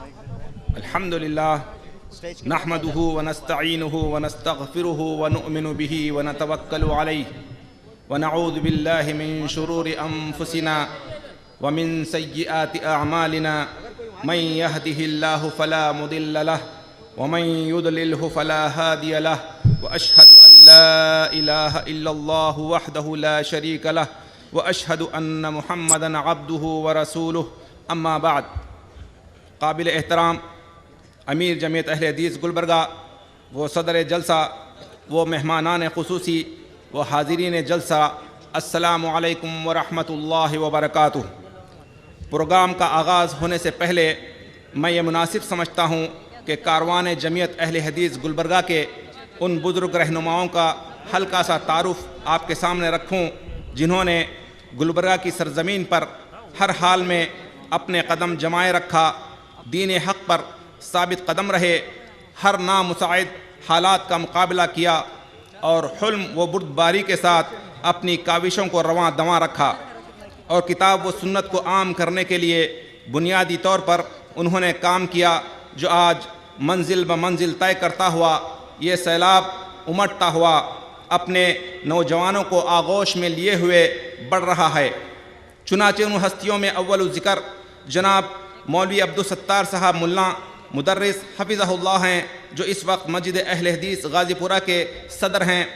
अल्हम्दुलिल्लाह नहमदुहु व नस्तईनुहु व नस्तगफिरुहु व नुअमिनु बिही व नतवक्कलु अलैहि व नऊज़ु बिल्लाहि मिन शुरूरि अनफुसिना व मिन सय्यिआति अअमालिना मन यहदिहिल्लाहु फला मुदिल्ल लहु व मन युद्लिलहु फला हादिय लहु व अशहदु अन ला इलाहा इल्लल्लाहु वहदहु ला शरीक लहु व अशहदु अन्न मुहम्मदन अब्दुहु व रसूलुहु अम्मा बाद। काबिल एहतराम अमीर जमीयत अहले हदीस गुलबर्गा, वो सदर जलसा, वो मेहमानान खुसूसी, वो हाज़रीन जलसा, अस्सलामु अलैकुम व रहमतुल्लाहि व बरकातुहू। प्रोग्राम का आगाज़ होने से पहले मैं ये मुनासिब समझता हूँ कि कारवान जमीयत अहले हदीस गुलबर्गा के उन बुज़ुर्ग रहनुमाओं का हल्का सा तारुफ़ आपके सामने रखूँ जिन्होंने गुलबर्गा की सरज़मीन पर हर हाल में अपने कदम जमाए रखा, दीन हक़ पर साबित कदम रहे, हर नामुसाइद हालात का मुकाबला किया और हुल्म व बुर्दबारी के साथ अपनी काविशों को रवां दवां रखा और किताब व सुन्नत को आम करने के लिए बुनियादी तौर पर उन्होंने काम किया, जो आज मंजिल ब मंजिल तय करता हुआ ये सैलाब उमड़ता हुआ अपने नौजवानों को आगोश में लिए हुए बढ़ रहा है। चुनाचे उन हस्तियों में अव्वल ज़िक्र जनाब मौलवी अब्दुल सत्तार साहब मुल्ला मुदर्रिस हफ़िज़हुल्लाह हैं, जो इस वक्त मस्जिद अहले हदीस गाज़ीपुरा के सदर हैं।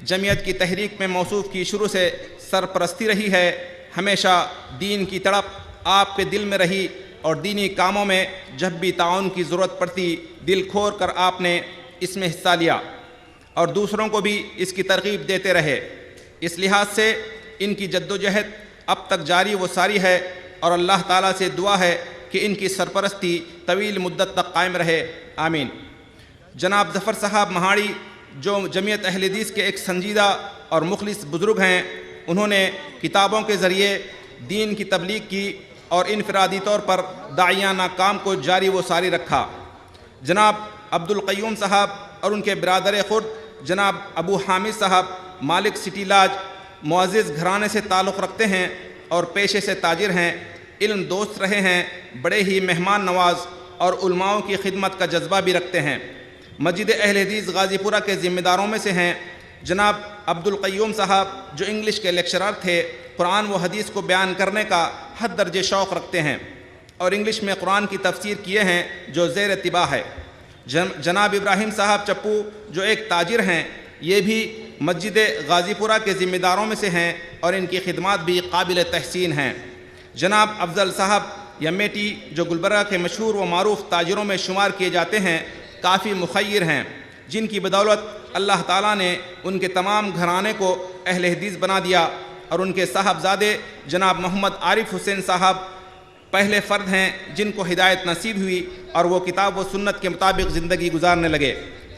जमीयत की तहरीक में मौसूफ़ की शुरू से सरपरस्ती रही है। हमेशा दीन की तड़प आपके दिल में रही और दीनी कामों में जब भी ताउन की ज़रूरत पड़ती दिल खोल कर आपने इसमें हिस्सा लिया और दूसरों को भी इसकी तरग़ीब देते रहे। इस लिहाज से इनकी जद्दोजहद अब तक जारी व सारी है और अल्लाह ताला से दुआ है कि इनकी सरपरस्ती तवील मुद्दत तक कायम रहे, आमीन। जनाब ज़फ़र साहब महाड़ी, जो जमीयत अहले हदीस के एक संजीदा और मुखलिस बुज़ुर्ग हैं, उन्होंने किताबों के ज़रिए दीन की तबलीग की और इनफरादी तौर पर दाइयाना काम को जारी व सारी रखा। जनाब अब्दुल क़य्यूम साहब और उनके बिरादर ख़ुद जनाब अबू हामिद साहब मालिक सिटी लाज मुअज़्ज़िज़ घराने से ताल्लुक़ रखते हैं और पेशे से ताजिर हैं, इल्म दोस्त रहे हैं, बड़े ही मेहमान नवाज और उलमाओं की खिदमत का जज्बा भी रखते हैं। मस्जिद अहले हदीस गाज़ीपुरा के ज़िम्मेदारों में से हैं जनाब अब्दुल क़य्यूम साहब, जो इंग्लिश के लेक्चरर थे, कुरान व हदीस को बयान करने का हद दर्जे शौक़ रखते हैं और इंग्लिश में कुरान की तफसीर किए हैं जो ज़ेर तिबा है। जनाब इब्राहिम साहब चप्पू, जो एक ताजिर हैं, ये भी मस्जिद गाज़ीपुरा के ज़िम्मेदारों में से हैं और इनकी खिदमत भी काबिल तहसीन हैं। जनाब अफजल साहब यमेटी, जो गुलबर्गा के मशहूर व मारूफ ताजिरों में शुमार किए जाते हैं, काफ़ी मुखय्यर हैं, जिनकी बदौलत अल्लाह ताला ने उनके तमाम घराने को अहले हदीस बना दिया और उनके साहबजादे जनाब मोहम्मद आरिफ हुसैन साहब पहले फ़र्द हैं जिनको हिदायत नसीब हुई और वो किताब व सुन्नत के मुताबिक ज़िंदगी गुजारने लगे।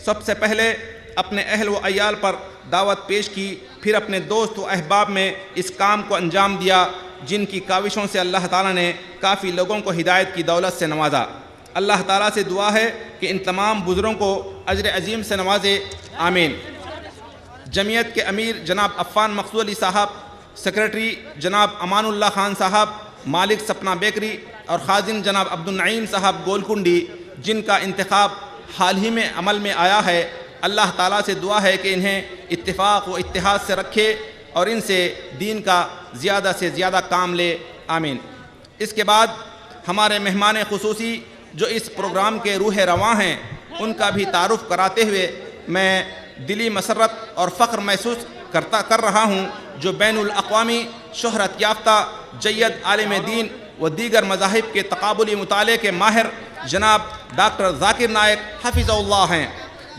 सबसे पहले अपने अहल व अयाल पर दावत पेश की, फिर अपने दोस्त व अहबाब में इस काम को अंजाम दिया, जिनकी काविशों से अल्लाह ताला ने काफ़ी लोगों को हिदायत की दौलत से नवाजा। अल्लाह ताला से दुआ है कि इन तमाम बुज़ुर्गों को अजर अजीम से नवाजे, आमीन। जमीयत के अमीर जनाब अफ़ान मक़सूद अली साहब, सेक्रेटरी जनाब अमानुल्लाह खान साहब मालिक सपना बेकरी और ख़ाज़िन जनाब अब्दुल नईम साहब गोलकुंडी, जिनका इंतखाब हाल ही में अमल में आया है, अल्लाह ताला से दुआ है कि इन्हें इत्तिफ़ाक़ व इत्तिहाद से रखे और इनसे दीन का ज़्यादा से ज़्यादा काम ले, आमीन। इसके बाद हमारे मेहमान खुसूसी जो इस प्रोग्राम के रूह रवां हैं, उनका भी तारुफ़ कराते हुए मैं दिली मसरत और फ़ख्र महसूस कर रहा हूँ, जो बैनुल अक़वामी शोहरत याफ्ता जय्यद आलिम दीन व दीगर मज़ाहिब के तक़ाबुली मुताले के माहिर जनाब डॉक्टर ज़ाकिर नायक हफ़िज़हुल्लाह हैं।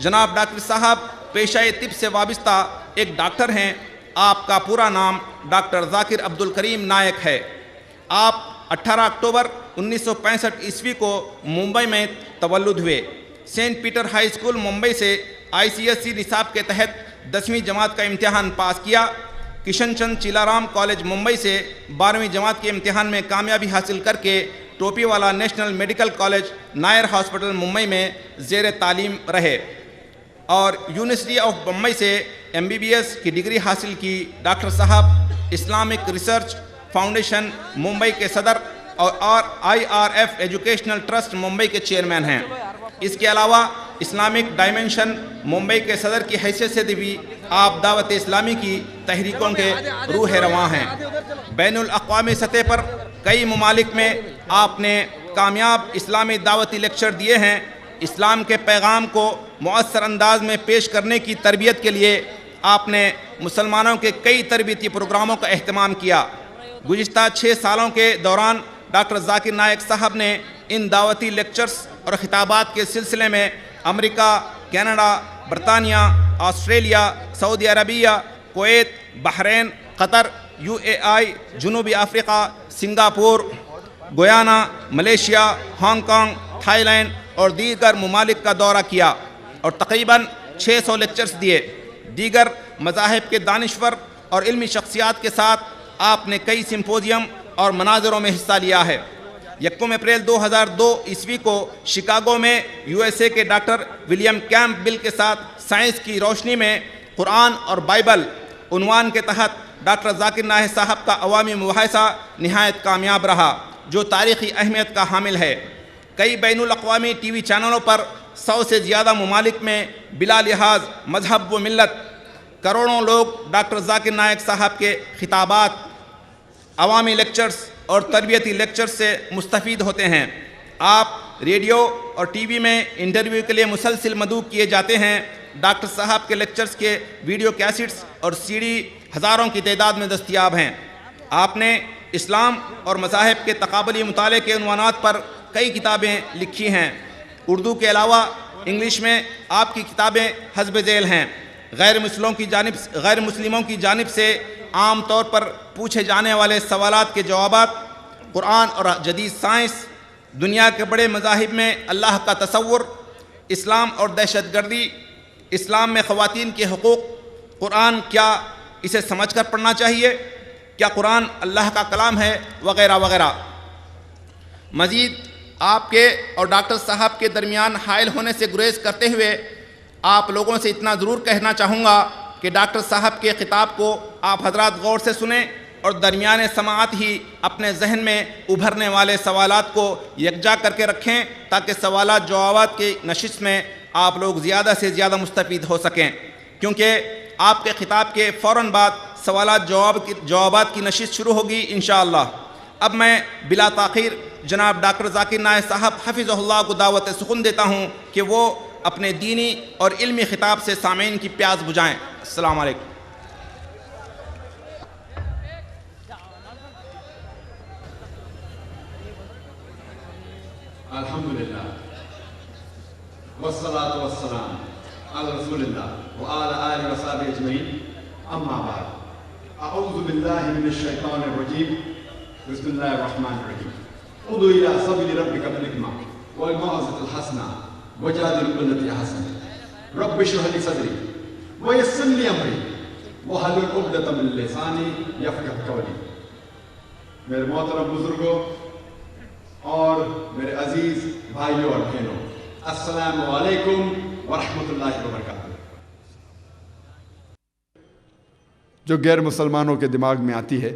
जनाब डॉक्टर साहब पेशाए तिब से वाबस्ता एक डॉक्टर हैं। आपका पूरा नाम डॉक्टर ज़ाकिर अब्दुल करीम नायक है। आप 18 अक्टूबर 1965 ईस्वी को मुंबई में तवल्लुद हुए। Saint Peter High School Mumbai से ICSE निसाब के तहत 10वीं जमात का इम्तिहान पास किया। किशन चंद चिलाराम कॉलेज मुंबई से 12वीं जमात के इम्तिहान में कामयाबी हासिल करके Topiwala national medical college Nair hospital Mumbai में ज़ेर तालीम रहे और यूनिवर्सिटी ऑफ बम्बई से MBBS की डिग्री हासिल की। डॉक्टर साहब इस्लामिक रिसर्च फाउंडेशन मुंबई के सदर और IRF एजुकेशनल ट्रस्ट मुंबई के चेयरमैन हैं। इसके अलावा इस्लामिक डायमेंशन मुंबई के सदर की हैसियत से भी आप दावत इस्लामी की तहरीकों के रूह रवां हैं। बैनुल अक़वामी सतह पर कई ममालिक में आपने कामयाब इस्लामी दावती लेक्चर दिए हैं। इस्लाम के पैगाम को मुअस्सर अंदाज में पेश करने की तरबियत के लिए आपने मुसलमानों के कई तरबियती प्रोग्रामों का एहतमाम किया। गुज़िश्ता 6 सालों के दौरान डॉक्टर ज़ाकिर नायक साहब ने इन दावती लेक्चर्स और खिताबात के सिलसिले में अमेरिका, कनाडा, बरतानिया, ऑस्ट्रेलिया, सऊदी अरबिया, कुवैत, बहरीन, कतर, UAE, जनूबी Africa, Singapore, Guyana, Malaysia, Hong Kong, Thailand और दीगर ममालिक का दौरा किया और तकरीबन 600 लेक्चर्स दिए। दीगर मज़ाहिब के दानिश्वर और इल्मी शख्सियात के साथ आपने कई सिम्पोजियम और मनाज़रों में हिस्सा लिया है। 1 अप्रैल 2002 ईस्वी को शिकागो में USA के डॉक्टर विलियम कैंपबेल के साथ साइंस की रोशनी में कुरान और बाइबल उन्वान के तहत डॉक्टर ज़ाकिर नायक साहब का अवामी मुबाहिसा निहायत कामयाब रहा, जो तारीख़ी अहमियत का हामिल है। कई बैनुल अक़वामी TV चैनलों पर 100 से ज़्यादा ममालिक में बिला लिहाज मजहब व मिल्लत करोड़ों लोग डॉक्टर ज़ाकिर नायक साहब के खिताबात, अवामी लेक्चर्स और तरबियती लेक्चर्स से मुस्तफ़ीद होते हैं। आप रेडियो और TV में इंटरव्यू के लिए मुसलसिल मदऊ किए जाते हैं। डॉक्टर साहब के लेक्चर्स के वीडियो कैसेट्स और CD हज़ारों की तादाद में दस्तयाब हैं। आपने इस्लाम और मज़ाहिब के तक़ाबली मुताले के उन्वानात पर कई किताबें लिखी हैं। उर्दू के अलावा इंग्लिश में आपकी किताबें हस्ब ज़ैल हैं। गैर मुस्लिमों की जानिब से आम तौर पर पूछे जाने वाले सवालात के जवाबात, कुरान और जदीद साइंस, दुनिया के बड़े मज़ाहिब में अल्लाह का तसव्वुर, इस्लाम और दहशतगर्दी, इस्लाम में ख़वातीन के हुकूक़, कुरान क्या इसे समझकर पढ़ना चाहिए, क्या कुरान अल्लाह का कलाम है, वगैरह वगैरह। मज़ीद आपके और डॉक्टर साहब के दरमियान हायल होने से गुरेज करते हुए आप लोगों से इतना ज़रूर कहना चाहूँगा कि डॉक्टर साहब के ख़िताब को आप हजरात गौर से सुने और दरमियान समाअत ही अपने जहन में उभरने वाले सवालात को यकजा करके रखें, ताकि सवालात जवाबात की नशिश में आप लोग ज़्यादा से ज़्यादा मुस्तफ़ीद हो सकें, क्योंकि आपके ख़िताब के फ़ौरन बाद सवालात जवाबात की नशिश शुरू होगी इंशाअल्लाह। अब मैं बिला ताख़ीर जनाब डॉक्टर ज़ाकिर नायक साहब हफ़िज़हुल्लाह को दावत सुख़ुन देता हूँ कि वो अपने दीनी और इल्मी ख़िताब से सामीन की प्यास बुझाएँ। अस्सलामु अलैकुम। अल्हम्दुलिल्लाह वस्सलातु वस्सलाम अला रसूलिल्लाह व अला आलिहि व सहबिहि अजमईन, अम्मा बाद। अऊज़ु बिल्लाहि मिनश शैतानिर रजीम, बिस्मिल्लाहिर रहमानिर रहीम। उदु इला सबीली रब्बिका बिल हिकमति वल मौइज़तिल हसना वजादिल बिल्लती अहसन। रब्बि इश्रह ली सदरी व यस्सिर ली अमरी वहलुल उक़दतम मिन लिसानी यफ़क़हू क़ौली। मेरे मोहतरम बुजुर्गों और मेरे अजीज भाइयों और बहनों, अस्सलामु अलैकुम व रहमतुल्लाहि व बरकातुहू। जो गैर मुसलमानों के दिमाग में आती है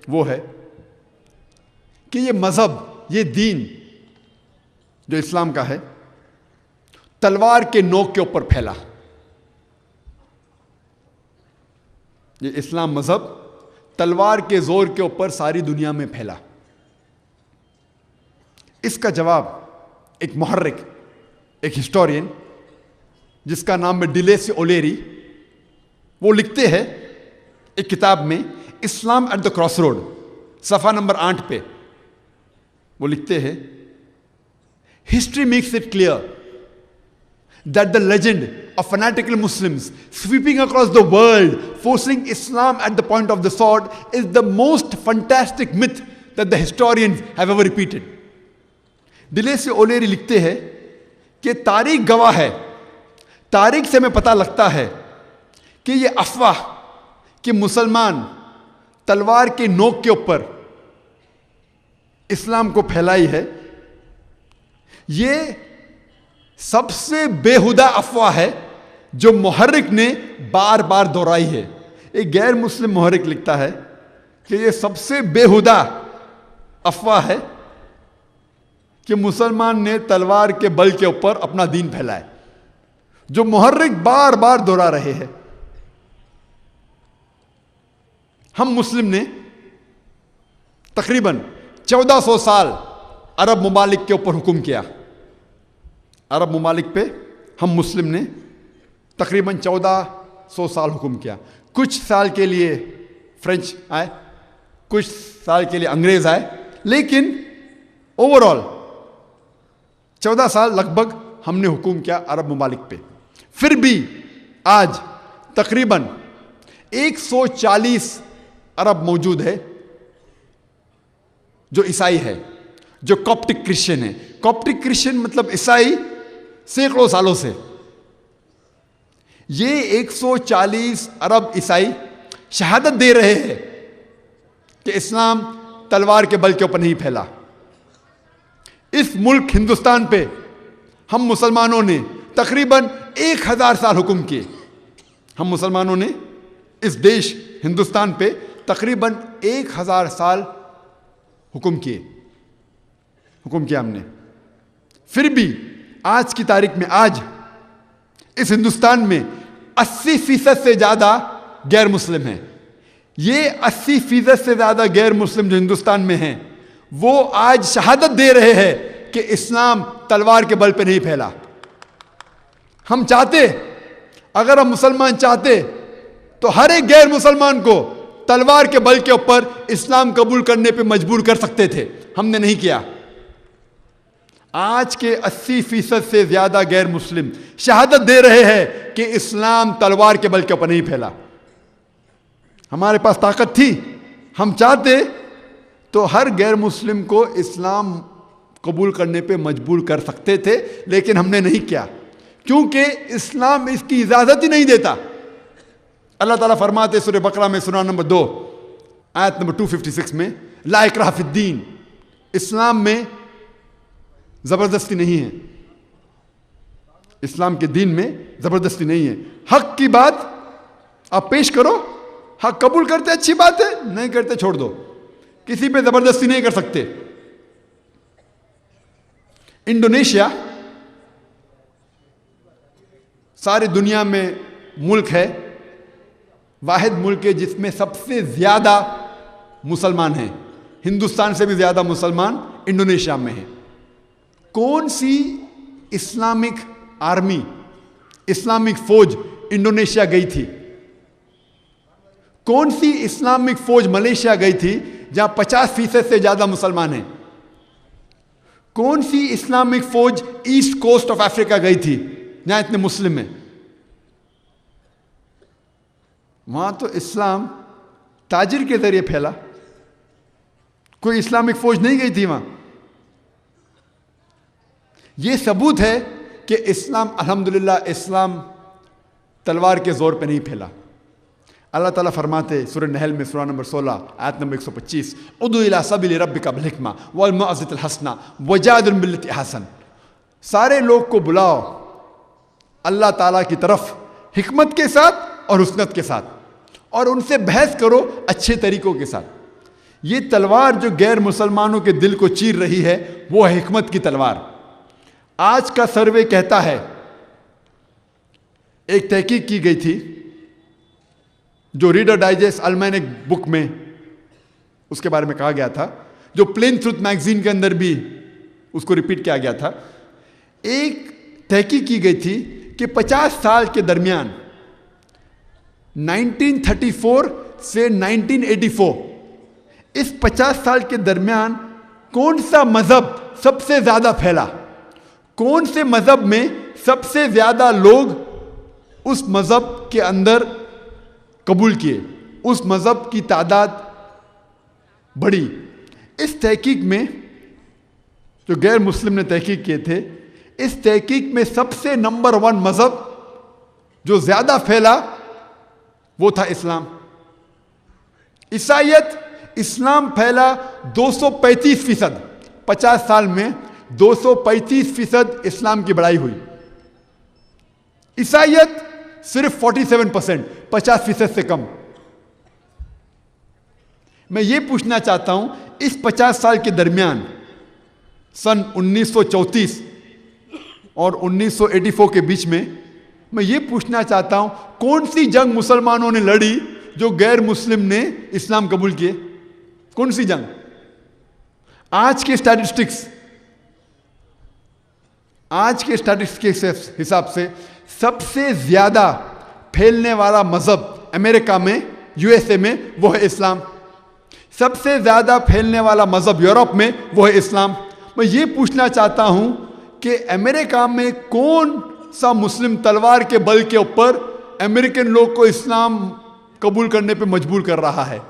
वो है कि ये मज़हब, ये दीन जो इस्लाम का है, तलवार के नोक के ऊपर फैला। ये इस्लाम मज़हब तलवार के ज़ोर के ऊपर सारी दुनिया में फैला। इसका जवाब एक मुहर्रिक, एक हिस्टोरियन जिसका नाम है डिलेसी ओलेरी, वो लिखते हैं एक किताब में इस्लाम एट द क्रॉस रोड, सफ़ा नंबर 8 पे वो लिखते हैं, history makes it clear that the legend of fanatical Muslims sweeping across the world, forcing Islam at the point of the sword, is the most fantastic myth that the historians have ever repeated. डिलेसी ओलेरी लिखते हैं कि तारीख गवाह है, तारीख से हमें पता लगता है कि ये अफवाह कि मुसलमान तलवार के नोक के ऊपर इस्लाम को फैलाई है, ये सबसे बेहुदा अफवाह है जो मुहर्रिक ने बार बार दोहराई है। एक गैर मुस्लिम मुहर्रिक लिखता है कि ये सबसे बेहुदा अफवाह है कि मुसलमान ने तलवार के बल के ऊपर अपना दीन फैलाया, जो मुहर्रिक बार बार दोहरा रहे हैं। हम मुस्लिम ने तकरीबन 1400 साल अरब ममालिक के ऊपर हुक्म किया। अरब ममालिक पे हम मुस्लिम ने तकरीबन 1400 साल हुक्म किया। कुछ साल के लिए फ्रेंच आए, कुछ साल के लिए अंग्रेज आए, लेकिन ओवरऑल 14 साल लगभग हमने हुक्म किया अरब ममालिक पे। फिर भी आज तकरीबन 140 अरब मौजूद है जो ईसाई है, जो कॉप्टिक क्रिश्चियन है। कॉप्टिक क्रिश्चियन मतलब ईसाई सैकड़ों सालों से। ये 140 अरब ईसाई शहादत दे रहे हैं कि इस्लाम तलवार के बल के ऊपर नहीं फैला। इस मुल्क हिंदुस्तान पे हम मुसलमानों ने तकरीबन 1000 साल हुक्म किए। हम मुसलमानों ने इस देश हिंदुस्तान पे तकरीबन 1000 साल हुक्म किया हमने। फिर भी आज की तारीख में, आज इस हिंदुस्तान में 80% से ज्यादा गैर मुस्लिम हैं। ये 80% से ज्यादा गैर मुस्लिम जो हिंदुस्तान में हैं, वो आज शहादत दे रहे हैं कि इस्लाम तलवार के बल पे नहीं फैला। हम चाहते, अगर हम मुसलमान चाहते तो हर एक गैर मुसलमान को तलवार के बल के ऊपर इस्लाम कबूल करने पे मजबूर कर सकते थे। हमने नहीं किया। आज के 80% से ज्यादा गैर मुस्लिम शहादत दे रहे हैं कि इस्लाम तलवार के बल के ऊपर नहीं फैला। हमारे पास ताकत थी, हम चाहते तो हर गैर मुस्लिम को इस्लाम कबूल करने पे मजबूर कर सकते थे, लेकिन हमने नहीं किया, क्योंकि इस्लाम इसकी इजाजत ही नहीं देता। अल्लाह ताला फरमाते सूरह बकरा में सूरा नंबर 2 आयत नंबर 256 में, ला इकराह फिद्दीन, इस्लाम में जबरदस्ती नहीं है। इस्लाम के दीन में जबरदस्ती नहीं है। हक की बात आप पेश करो, हक कबूल करते अच्छी बात है, नहीं करते छोड़ दो। किसी पे जबरदस्ती नहीं कर सकते। इंडोनेशिया सारी दुनिया में मुल्क है, वाहिद मुल्क है जिसमें सबसे ज्यादा मुसलमान हैं। हिंदुस्तान से भी ज्यादा मुसलमान इंडोनेशिया में हैं। कौन सी इस्लामिक आर्मी, इस्लामिक फौज इंडोनेशिया गई थी? कौन सी इस्लामिक फौज मलेशिया गई थी जहां 50% से ज्यादा मुसलमान हैं? कौन सी इस्लामिक फौज ईस्ट कोस्ट ऑफ अफ्रीका गई थी जहां इतने मुस्लिम हैं? वहां तो इस्लाम ताजिर के जरिए फैला, कोई इस्लामिक फौज नहीं गई थी वहां। यह सबूत है कि इस्लाम, अल्हम्दुलिल्लाह, इस्लाम तलवार के जोर पे नहीं फैला। अल्लाह ताला फरमाते सूरह नहल में सूरा नंबर 16 आयत नंबर 125, उदु इला सबील रब्बिका बिल हिकमा वल मौइज़तिल हसना वजादिल बिल्लती अहसन, सारे लोग को बुलाओ अल्लाह ताला की तरफ हिकमत के साथ और हुस्नत के साथ, और उनसे बहस करो अच्छे तरीकों के साथ। ये तलवार जो गैर मुसलमानों के दिल को चीर रही है, वो है हिकमत की तलवार। आज का सर्वे कहता है, एक तहकीक की गई थी जो रीडर डाइजेस्ट अलमैनिक बुक में उसके बारे में कहा गया था, जो प्लेन ट्रुथ मैगजीन के अंदर भी उसको रिपीट किया गया था। एक तहकीक की गई थी कि 50 साल के दरमियान 1934 से 1984, इस 50 साल के दरमियान कौन सा मजहब सबसे ज्यादा फैला, कौन से मजहब में सबसे ज्यादा लोग उस मजहब के अंदर कबूल किए, उस मजहब की तादाद बढ़ी। इस तहकीक में जो गैर मुस्लिम ने तहकीक किए थे, इस तहकीक में सबसे नंबर 1 मजहब जो ज्यादा फैला वो था इस्लाम, ईसाइयत। इस्लाम फैला 235%, 50 साल में 235% इस्लाम की बढ़ाई हुई। ईसाइयत सिर्फ 47%, 50% से कम। मैं ये पूछना चाहता हूं, इस 50 साल के दरमियान सन 1934 और 1984 के बीच में, मैं ये पूछना चाहता हूं कौन सी जंग मुसलमानों ने लड़ी जो गैर मुस्लिम ने इस्लाम कबूल किए? कौन सी जंग? आज के स्टैटिस्टिक्स के हिसाब से सबसे ज्यादा फैलने वाला मजहब अमेरिका में, यूएसए में, वो है इस्लाम। सबसे ज्यादा फैलने वाला मजहब यूरोप में, वो है इस्लाम। मैं ये पूछना चाहता हूं कि अमेरिका में कौन सा मुस्लिम तलवार के बल के ऊपर अमेरिकन लोग को इस्लाम कबूल करने पे मजबूर कर रहा है?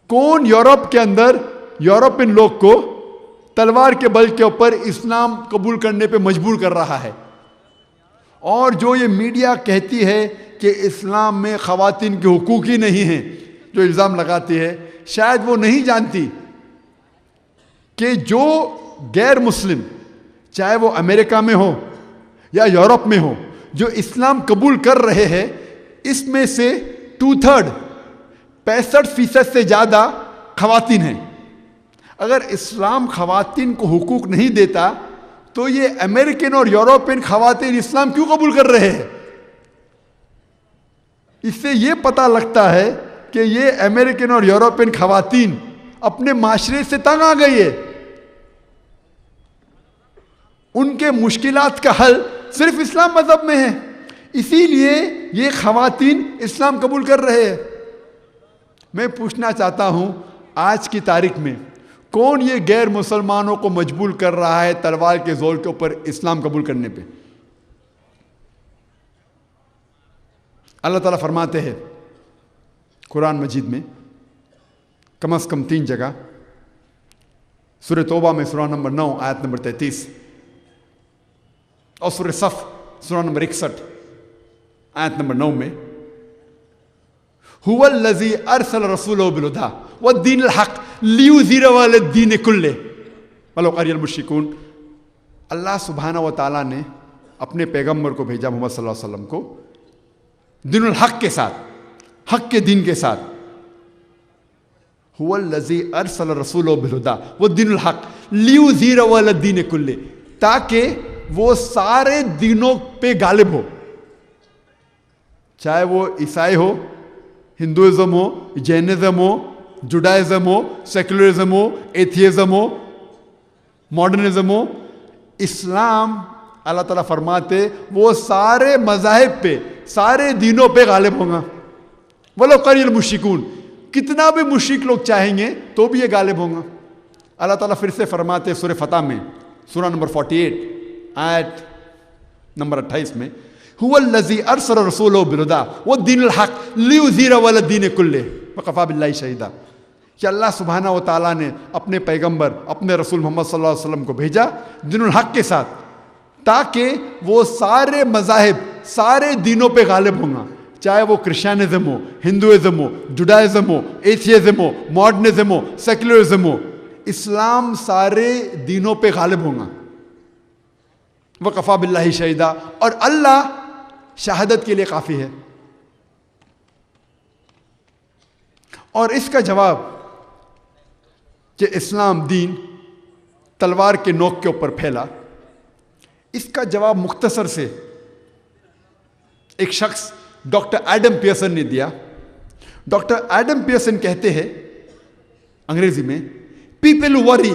कौन यूरोप के अंदर यूरोपियन लोग को तलवार के बल के ऊपर इस्लाम कबूल करने पे मजबूर कर रहा है? और जो ये मीडिया कहती है कि इस्लाम में ख़वातीन के हुकूक ही नहीं हैं, जो इल्ज़ाम लगाती है, शायद वो नहीं जानती कि जो गैर मुस्लिम, चाहे वो अमेरिका में हो या यूरोप में हो, जो इस्लाम कबूल कर रहे हैं, इसमें से 2/3 65% से ज़्यादा ख़वातीन हैं। अगर इस्लाम ख़वातीन को हुकूक नहीं देता तो ये अमेरिकन और यूरोपियन ख़वातीन इस्लाम क्यों कबूल कर रहे हैं? इससे ये पता लगता है कि ये अमेरिकन और यूरोपियन ख़वातीन अपने माशरे से तंग आ गई है। उनके मुश्किलात का हल सिर्फ इस्लाम मजहब में है, इसीलिए ये ख़वातीन इस्लाम कबूल कर रहे हैं। मैं पूछना चाहता हूं आज की तारीख में कौन ये गैर मुसलमानों को मजबूर कर रहा है तलवार के जोर के ऊपर इस्लाम कबूल करने पे? अल्लाह ताला फरमाते हैं कुरान मजीद में कम से कम 3 जगह, सूरह तौबा में सूरह नंबर 9 आयत नंबर 33 और सूरह सफ सूरह नंबर 61 आयत नंबर 9 में, हुवल्लज़ी अरसल रसूलहु बिल-हुदा वद्दीनिल हक़ लियुज़हिरहु अलद्दीन कुल्लिहि वलौ करिहल मुश्रिकून। अल्लाह सुब्हानहु व तआला ने अपने पैगंबर को भेजा मोहम्मद सल्लल्लाहु अलैहि वसल्लम को दीनुल हक़ के साथ, हक़ के दीन के साथ। हुवल्लज़ी अरसल रसूलहु बिल-हुदा वद्दीनिल हक़ लियुज़हिरहु अलद्दीन कुल्लिहि, ताकि वो सारे दीनों पे गालिब हो, चाहे वो ईसाई हो, हिंदुइज्म हो, जैनिज्म हो, जुडाइज्म हो, सेकुलरिज्म हो, एथियज्म हो, मॉडर्निज्म हो, इस्लाम, अल्लाह ताला फरमाते वो सारे मज़ाहिब पे, सारे दीनों पे गालिब होगा। वलो करिहल मुश्रिकून, कितना भी मुश्रिक लोग चाहेंगे तो भी ये गालिब होगा। अल्लाह ताला फिर से फरमाते सूरह फतह में सूरह नंबर 48 आयत नंबर 28 में, हुवल्लज़ी अरसल रसूलहु बिल-हुदा वद्दीनिल हक़ लियुज़हिरहु अलद्दीन कुल्लिहि वकफ़ा बिल्लाहि शहीदा, कि अल्लाह सुब्हानहु व तआला ने अपने पैगंबर, अपने रसूल मोहम्मद सल्लल्लाहु अलैहि वसल्लम को भेजा दीनुल हक़ के साथ, ताकि वो सारे मज़ाहिब, सारे दीनों पे गालिब होगा, चाहे वो क्रिश्चियनिज्म हो, हिंदुइज्म हो, जुडाइज्म हो, एथियज्म हो, मॉडर्निज्म हो, सेकुलरिज्म हो, इस्लाम सारे दीनों पे गालिब होगा। वकफ़ा बिल्लाहि शहीदा, और अल्लाह शहादत के लिए काफ़ी है। और इसका जवाब कि इस्लाम दीन तलवार के नोक के ऊपर फैला, इसका जवाब मुख्तसर से एक शख्स डॉक्टर एडम पियर्सन ने दिया। डॉक्टर एडम पियर्सन कहते हैं अंग्रेजी में, people worry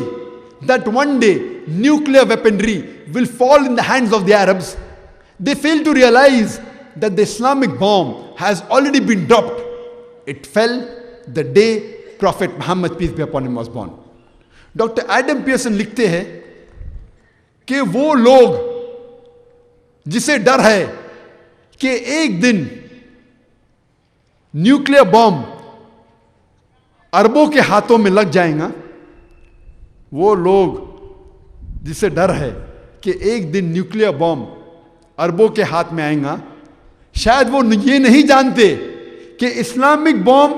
that one day nuclear weaponry will fall in the hands of the Arabs. They fail to realize that the Islamic bomb has already been dropped. It fell the day Prophet Muhammad, peace be upon him, was born. Doctor Adam Pearson लिखते हैं कि वो लोग जिसे डर है कि एक दिन न्यूक्लियर बॉम्ब अरबों के हाथों में लग जाएगा, वो लोग जिसे डर है कि एक दिन न्यूक्लियर बॉम्ब अरबों के हाथ में आएगा, शायद वो ये नहीं जानते कि इस्लामिक बॉम्ब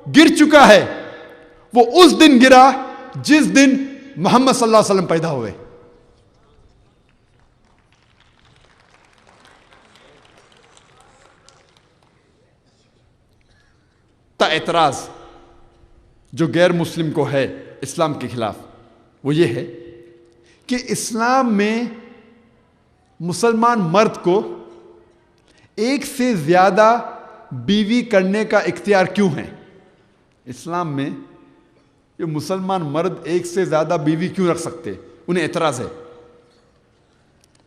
गिर चुका है। वो उस दिन गिरा जिस दिन मोहम्मद सल्लल्लाहु अलैहि वसल्लम पैदा हुए। एतराज जो गैर मुस्लिम को है इस्लाम के खिलाफ, वो ये है कि इस्लाम में मुसलमान मर्द को एक से ज़्यादा बीवी करने का इख्तियार क्यों है? इस्लाम में ये मुसलमान मर्द एक से ज़्यादा बीवी क्यों रख सकते, उन्हें एतराज़ है।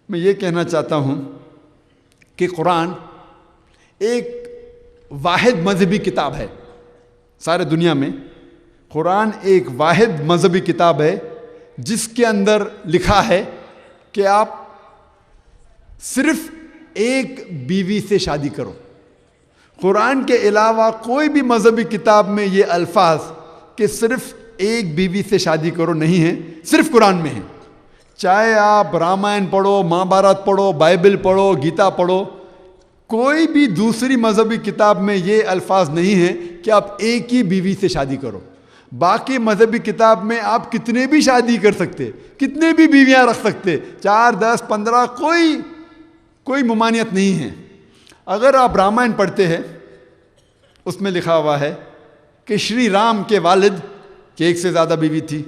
मैं ये कहना चाहता हूँ कि कुरान एक वाहिद मजहबी किताब है सारे दुनिया में। कुरान एक वाहिद मजहबी किताब है जिसके अंदर लिखा है कि आप सिर्फ एक बीवी से शादी करो। कुरान के अलावा कोई भी मजहबी किताब में ये अल्फाज कि सिर्फ एक बीवी से शादी करो नहीं है, सिर्फ कुरान में है। चाहे आप रामायण पढ़ो, महाभारत पढ़ो, बाइबल पढ़ो, गीता पढ़ो, कोई भी दूसरी मजहबी किताब में ये अल्फाज नहीं है कि आप एक ही बीवी से शादी करो। बाकी मजहबी किताब में आप कितने भी शादी कर सकते, कितने भी बीवियां रख सकते, 4, 10, 15, कोई ममानियत नहीं है। अगर आप रामायण पढ़ते हैं उसमें लिखा हुआ है कि श्री राम के वालिद की एक से ज़्यादा बीवी थी।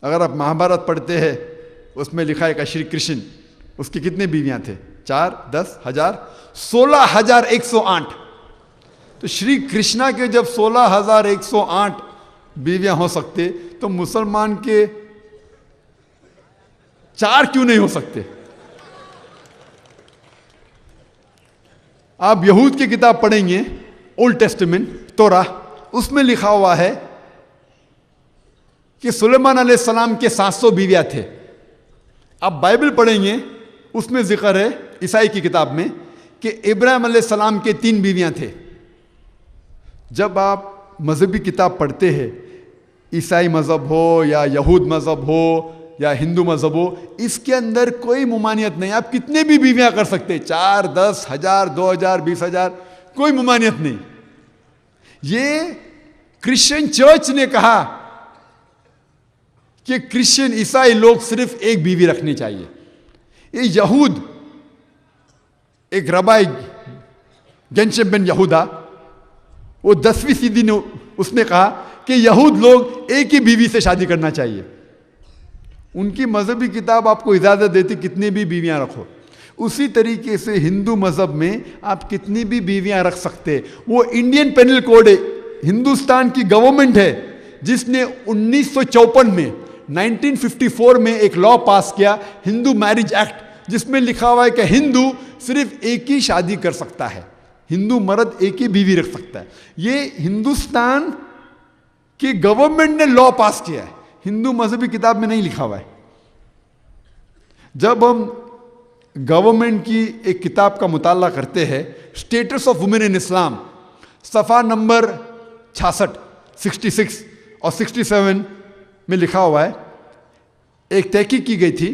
अगर आप महाभारत पढ़ते हैं उसमें लिखा है कि श्री कृष्ण, उसकी कितनी बीवियां थे? 4, 10, 1000, 16,108। तो श्री कृष्णा के जब 16,108 बीवियां हो सकते तो मुसलमान के 4 क्यों नहीं हो सकते? आप यहूद की किताब पढ़ेंगे, ओल्ड टेस्टामेंट, तोरा, उसमें लिखा हुआ है कि सुलेमान अलैहिस्सलाम के 700 बीवियां थे। आप बाइबल पढ़ेंगे उसमें जिक्र है ईसाई की किताब में कि इब्राहिम अलैहिस्सलाम के 3 बीवियां थे। जब आप मजहबी किताब पढ़ते हैं, ईसाई मज़हब हो या यहूद मज़हब हो या हिंदू मज़हब हो, इसके अंदर कोई मुमानियत नहीं। आप कितने भी बीवियां कर सकते, 4, 10, 1000, 2000, 20,000, कोई मुमानियत नहीं। ये क्रिश्चियन चर्च ने कहा कि क्रिश्चियन ईसाई लोग सिर्फ एक बीवी रखनी चाहिए। ये यहूद, एक रबाई गेंशम बिन यहूदा, वो 10वीं सदी ने उसने कहा कि यहूद लोग एक ही बीवी से शादी करना चाहिए। उनकी मजहबी किताब आपको इजाज़त देती कितनी भी बीवियां रखो। उसी तरीके से हिंदू मज़हब में आप कितनी भी बीवियां रख सकते। वो इंडियन पेनल कोड है, हिंदुस्तान की गवर्नमेंट है जिसने 1954 में 1954 में एक लॉ पास किया, हिंदू मैरिज एक्ट, जिसमें लिखा हुआ है कि हिंदू सिर्फ एक ही शादी कर सकता है, हिंदू मर्द एक ही बीवी रख सकता है। ये हिंदुस्तान की गवर्नमेंट ने लॉ पास किया है, हिंदू मजहबी किताब में नहीं लिखा हुआ है। जब हम गवर्नमेंट की एक किताब का मुताला करते हैं, स्टेटस ऑफ वुमेन इन इस्लाम, सफ़ा नंबर 66, 66 और 67 में लिखा हुआ है, एक तहकीक की गई थी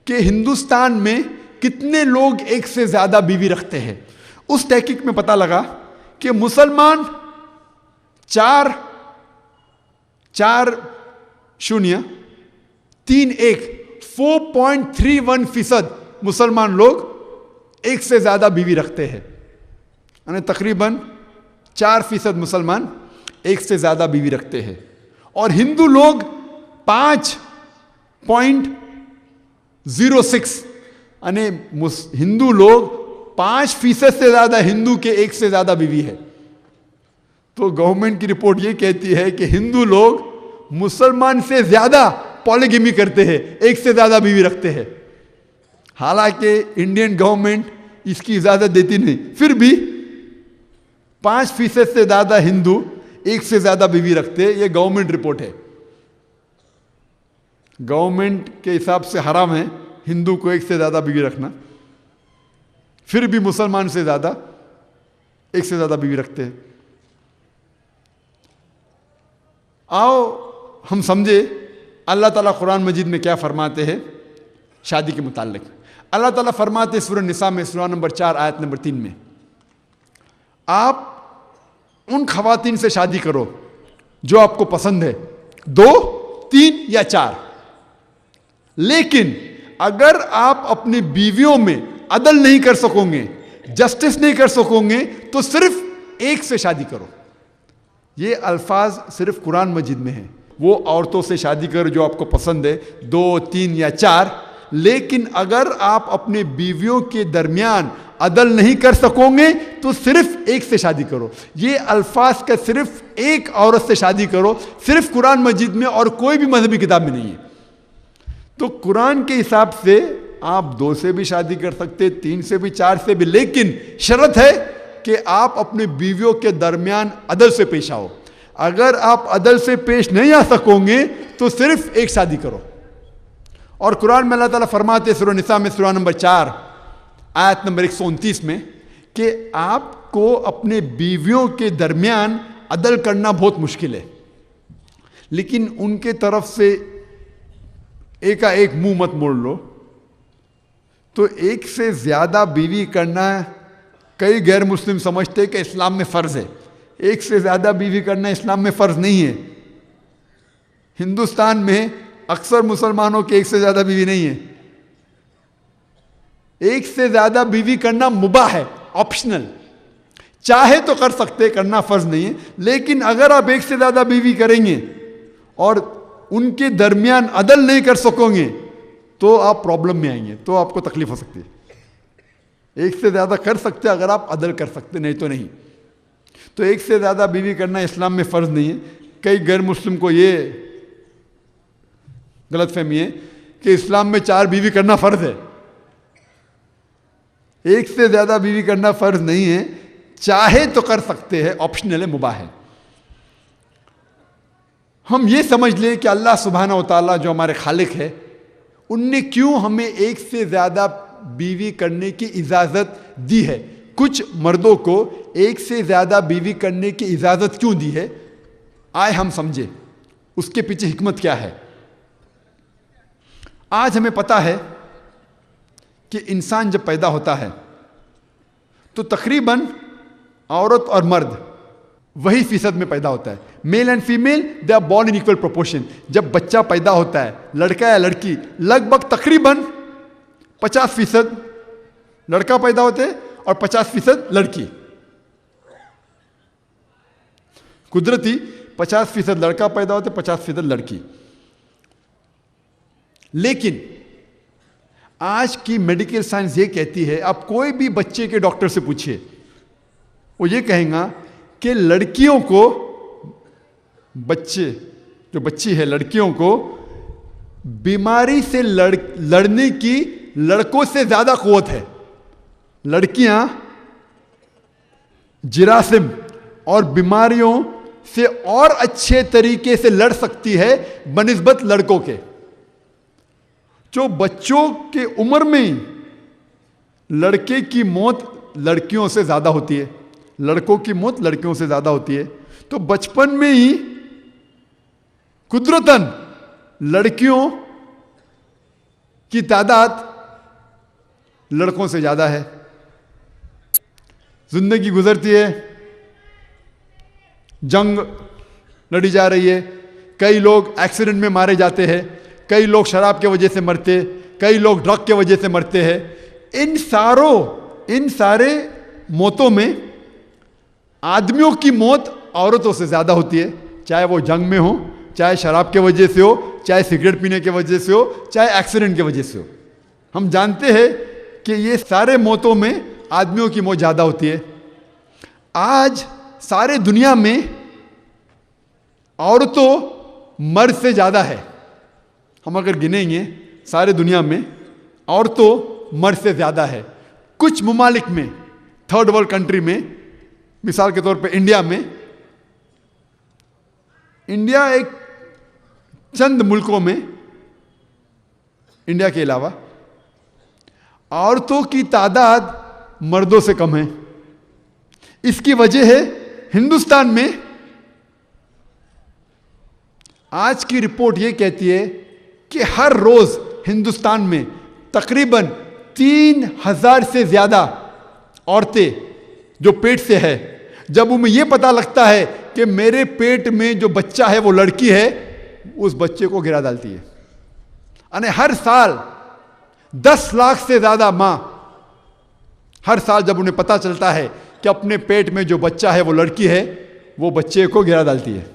कि हिंदुस्तान में कितने लोग एक से ज़्यादा बीवी रखते हैं। उस तहकीक में पता लगा कि मुसलमान 4.31% मुसलमान लोग एक से ज़्यादा बीवी रखते हैं, यानी तकरीबन 4% मुसलमान एक से ज़्यादा बीवी रखते हैं। और हिंदू लोग 5.06, यानी हिंदू लोग 5% से ज़्यादा हिंदू के एक से ज़्यादा बीवी है। तो गवर्नमेंट की रिपोर्ट ये कहती है कि हिंदू लोग मुसलमान से ज़्यादा पॉलीगैमी करते हैं, एक से ज़्यादा बीवी रखते हैं। हालांकि इंडियन गवर्नमेंट इसकी इजाज़त देती नहीं, फिर भी 5% से ज़्यादा हिंदू एक से ज़्यादा बीवी रखते हैं। ये गवर्नमेंट रिपोर्ट है। गवर्नमेंट के हिसाब से हराम है हिंदू को एक से ज़्यादा बीवी रखना, फिर भी मुसलमान से ज़्यादा एक से ज़्यादा बीवी रखते हैं। आओ हम समझे अल्लाह ताला कुरान मजीद में क्या फरमाते हैं शादी के मुताल्लिक। अल्लाह ताला फरमाते हैं सूरह निसा में, सूरह नंबर 4 आयत नंबर 3 में, आप उन खवातीन से शादी करो जो आपको पसंद है, 2, 3 या 4। लेकिन अगर आप अपनी बीवियों में अदल नहीं कर सकोगे, जस्टिस नहीं कर सकोगे, तो सिर्फ एक से शादी करो। ये अल्फाज सिर्फ कुरान मजीद में है। वो औरतों से शादी करो जो आपको पसंद है, 2, 3 या 4। लेकिन अगर आप अपने बीवियों के दरमियान अदल नहीं कर सकोगे तो सिर्फ एक से शादी करो। ये अल्फाज का सिर्फ एक औरत से शादी करो, सिर्फ कुरान मजीद में और कोई भी मजहबी किताब में नहीं है। तो कुरान के हिसाब से आप 2 से भी शादी कर सकते, 3 से भी, 4 से भी, लेकिन शर्त है कि आप अपने बीवियों के दरमियान अदल से पेश आओ। अगर आप अदल से पेश नहीं आ सकोगे तो सिर्फ एक शादी करो। और कुरान में अल्लाह ताला फरमाते सूरह निसा में सूरह नंबर 4 आयत नंबर 129 में कि आपको अपने बीवियों के दरमियान अदल करना बहुत मुश्किल है, लेकिन उनके तरफ से एकाएक मुंह मत मोड़ लो। तो एक से ज्यादा बीवी करना कई गैर मुस्लिम समझते कि इस्लाम में फर्ज है। एक से ज्यादा बीवी करना इस्लाम में फर्ज नहीं है। हिंदुस्तान में अक्सर मुसलमानों के एक से ज्यादा बीवी नहीं है। एक से ज्यादा बीवी करना मुबाह है, ऑप्शनल, चाहे तो कर सकते, करना फर्ज नहीं है। लेकिन अगर आप एक से ज्यादा बीवी करेंगे और उनके दरमियान अदल नहीं कर सकोगे तो आप प्रॉब्लम में आएंगे, तो आपको तकलीफ हो सकती है। एक से ज्यादा कर सकते अगर आप अदल कर सकते, नहीं तो नहीं। तो एक से ज्यादा बीवी करना इस्लाम में फर्ज नहीं है। कई गैर मुस्लिम को ये गलतफहमी है कि इस्लाम में 4 बीवी करना फर्ज है। एक से ज्यादा बीवी करना फर्ज नहीं है, चाहे तो कर सकते हैं, ऑप्शनल है, मुबाह है। हम ये समझ लें कि अल्लाह सुब्हानहू व तआला जो हमारे खालिक है, उनने क्यों हमें एक से ज्यादा बीवी करने की इजाजत दी है। कुछ मर्दों को एक से ज्यादा बीवी करने की इजाजत क्यों दी है, आए हम समझे उसके पीछे हिकमत क्या है। आज हमें पता है कि इंसान जब पैदा होता है तो तकरीबन औरत और मर्द वही फीसद में पैदा होता है। Male and female they are born in equal proportion. जब बच्चा पैदा होता है, लड़का या लड़की, लगभग तकरीबन 50% लड़का पैदा होते हैं और 50% लड़की। कुदरती 50% लड़का पैदा होते, 50% लड़की। लेकिन आज की मेडिकल साइंस ये कहती है, आप कोई भी बच्चे के डॉक्टर से पूछिए, वो ये कहेगा कि लड़कियों को, बच्चे जो बच्ची है, लड़कियों को बीमारी से लड़ने की लड़कों से ज्यादा कुव्वत है। लड़कियां जिरासिम और बीमारियों से और अच्छे तरीके से लड़ सकती है बनिस्बत लड़कों के। जो बच्चों के उम्र में ही लड़के की मौत लड़कियों से ज्यादा होती है, लड़कों की मौत लड़कियों से ज्यादा होती है। तो बचपन में ही कुदरतन लड़कियों की तादाद लड़कों से ज्यादा है। जिंदगी गुजरती है, जंग लड़ी जा रही है, कई लोग एक्सीडेंट में मारे जाते हैं, कई लोग शराब के वजह से मरते, कई लोग ड्रग के वजह से मरते हैं। इन सारे मौतों में आदमियों की मौत औरतों से ज्यादा होती है, चाहे वो जंग में हो, चाहे शराब के वजह से हो, चाहे सिगरेट पीने की वजह से हो, चाहे एक्सीडेंट की वजह से हो। हम जानते हैं कि ये सारे मौतों में आदमियों की मौत ज्यादा होती है। आज सारे दुनिया में औरतों मर्द से ज्यादा है। हम अगर गिनेंगे सारे दुनिया में औरतों मर्द से ज्यादा है। कुछ ममालिक में, थर्ड वर्ल्ड कंट्री में, मिसाल के तौर पे इंडिया में, इंडिया एक चंद मुल्कों में, इंडिया के अलावा औरतों की तादाद मर्दों से कम है। इसकी वजह है हिंदुस्तान में आज की रिपोर्ट यह कहती है कि हर रोज हिंदुस्तान में तकरीबन 3000 से ज्यादा औरतें जो पेट से है, जब उन्हें यह पता लगता है कि मेरे पेट में जो बच्चा है वो लड़की है, उस बच्चे को गिरा डालती है। यानी हर साल 10 लाख से ज्यादा मां, हर साल जब उन्हें पता चलता है कि अपने पेट में जो बच्चा है वो लड़की है, वो बच्चे को गिरा डालती है।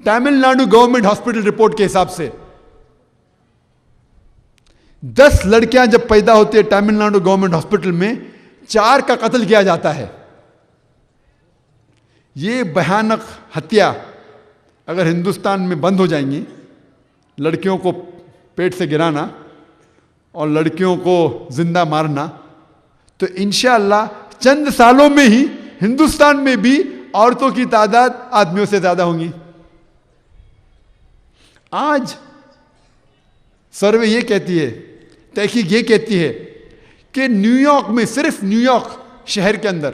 तमिलनाडु गवर्नमेंट हॉस्पिटल रिपोर्ट के हिसाब से 10 लड़कियां जब पैदा होती है तमिलनाडु गवर्नमेंट हॉस्पिटल में, 4 का कत्ल किया जाता है। ये भयानक हत्या अगर हिंदुस्तान में बंद हो जाएंगी, लड़कियों को पेट से गिराना और लड़कियों को जिंदा मारना, तो इंशाअल्लाह चंद सालों में ही हिंदुस्तान में भी औरतों की तादाद आदमियों से ज्यादा होंगी। आज सर्वे ये कहती है, तहकीक ये कहती है कि न्यूयॉर्क में, सिर्फ न्यूयॉर्क शहर के अंदर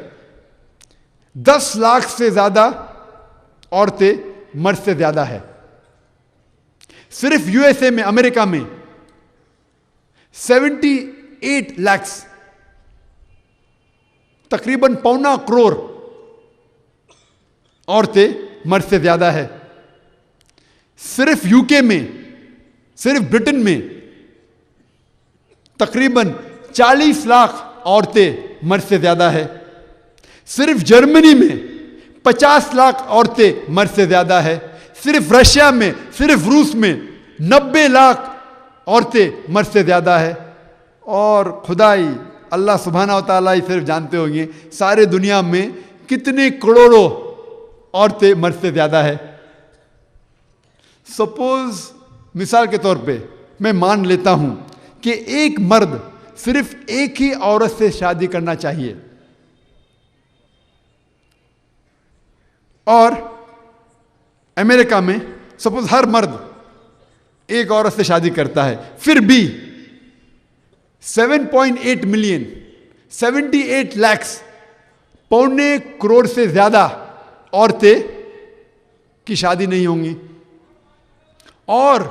10 लाख से ज्यादा औरतें मर्द से ज्यादा है। सिर्फ यूएसए में, अमेरिका में 78 लाख, तकरीबन 1.25 करोड़ औरतें मर्द से ज्यादा है। सिर्फ यूके में, सिर्फ ब्रिटेन में तकरीबन 40 लाख औरतें मर्द से ज्यादा है। सिर्फ जर्मनी में 50 लाख औरतें मर्द से ज्यादा है। सिर्फ रशिया में, सिर्फ रूस में 90 लाख औरतें मर्द से ज्यादा है। और खुदाई अल्लाह सुब्हाना व तआला ही सिर्फ जानते होंगे सारे दुनिया में कितने करोड़ों औरतें मर्द से ज्यादा है। सपोज मिसाल के तौर पे मैं मान लेता हूं कि एक मर्द सिर्फ एक ही औरत से शादी करना चाहिए और अमेरिका में सपोज हर मर्द एक औरत से शादी करता है, फिर भी 7.8 मिलियन, 78 लाख, 1.25 करोड़ से ज्यादा औरतें की शादी नहीं होंगी। और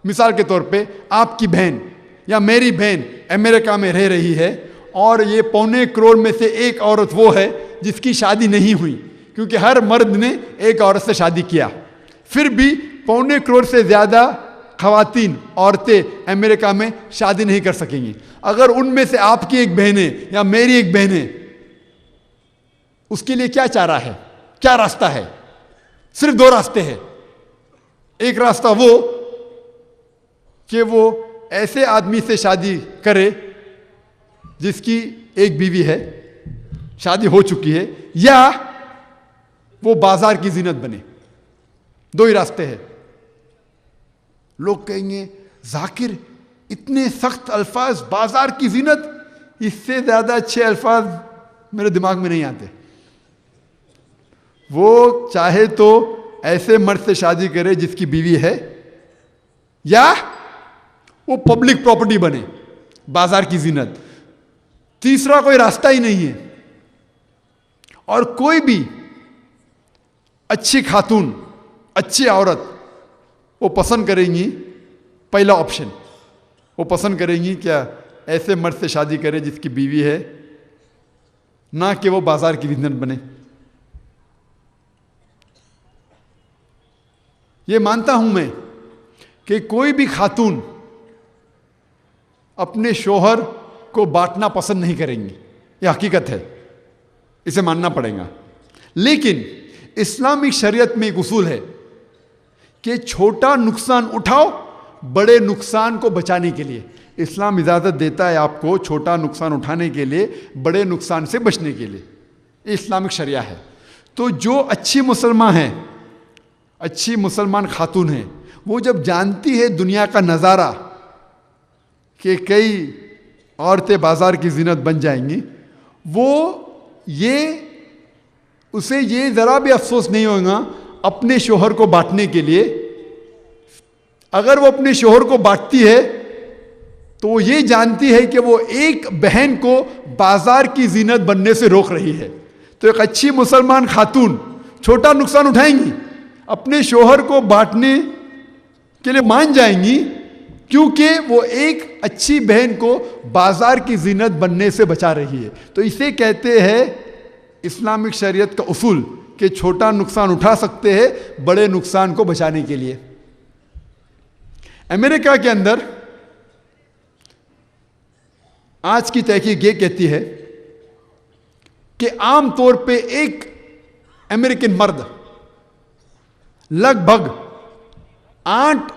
मिसाल के तौर पे आपकी बहन या मेरी बहन अमेरिका में रह रही है और ये 1.25 करोड़ में से एक औरत वो है जिसकी शादी नहीं हुई, क्योंकि हर मर्द ने एक औरत से शादी किया, फिर भी 1.25 करोड़ से ज्यादा खवातीन, औरतें अमेरिका में शादी नहीं कर सकेंगी। अगर उनमें से आपकी एक बहन है या मेरी एक बहन है, उसके लिए क्या चारा है, क्या रास्ता है? सिर्फ 2 रास्ते हैं। एक रास्ता वो कि वो ऐसे आदमी से शादी करे जिसकी एक बीवी है, शादी हो चुकी है, या वो बाजार की जीनत बने। 2 ही रास्ते हैं। लोग कहेंगे जाकिर इतने सख्त अल्फाज, बाजार की जीनत, इससे ज्यादा अच्छे अल्फाज मेरे दिमाग में नहीं आते। वो चाहे तो ऐसे मर्द से शादी करे जिसकी बीवी है, या वो पब्लिक प्रॉपर्टी बने, बाजार की जीनत। तीसरा कोई रास्ता ही नहीं है। और कोई भी अच्छी खातून, अच्छी औरत वो पसंद करेंगी, पहला ऑप्शन वो पसंद करेंगी क्या ऐसे मर्द से शादी करे जिसकी बीवी है, ना कि वो बाजार की जीनत बने। ये मानता हूं मैं कि कोई भी खातून अपने शोहर को बांटना पसंद नहीं करेंगी, ये हकीकत है, इसे मानना पड़ेगा। लेकिन इस्लामिक शरीयत में एक उसूल है कि छोटा नुकसान उठाओ बड़े नुकसान को बचाने के लिए। इस्लाम इजाज़त देता है आपको छोटा नुकसान उठाने के लिए, बड़े नुकसान से बचने के लिए। ये इस्लामिक शरिया है। तो जो अच्छी मुसलमान है, अच्छी मुसलमान खातून है, वो जब जानती है दुनिया का नज़ारा कि कई औरतें बाजार की जीनत बन जाएंगी, उसे ये ज़रा भी अफसोस नहीं होगा अपने शोहर को बांटने के लिए। अगर वो अपने शोहर को बांटती है तो वो ये जानती है कि वो एक बहन को बाजार की जीनत बनने से रोक रही है। तो एक अच्छी मुसलमान खातून छोटा नुकसान उठाएंगी, अपने शोहर को बांटने के लिए मान जाएंगी, क्योंकि वो एक अच्छी बहन को बाजार की जीनत बनने से बचा रही है। तो इसे कहते हैं इस्लामिक शरीयत का उसूल कि छोटा नुकसान उठा सकते हैं बड़े नुकसान को बचाने के लिए। अमेरिका के अंदर आज की तहकीक ये कहती है कि आम तौर पे एक अमेरिकन मर्द लगभग 8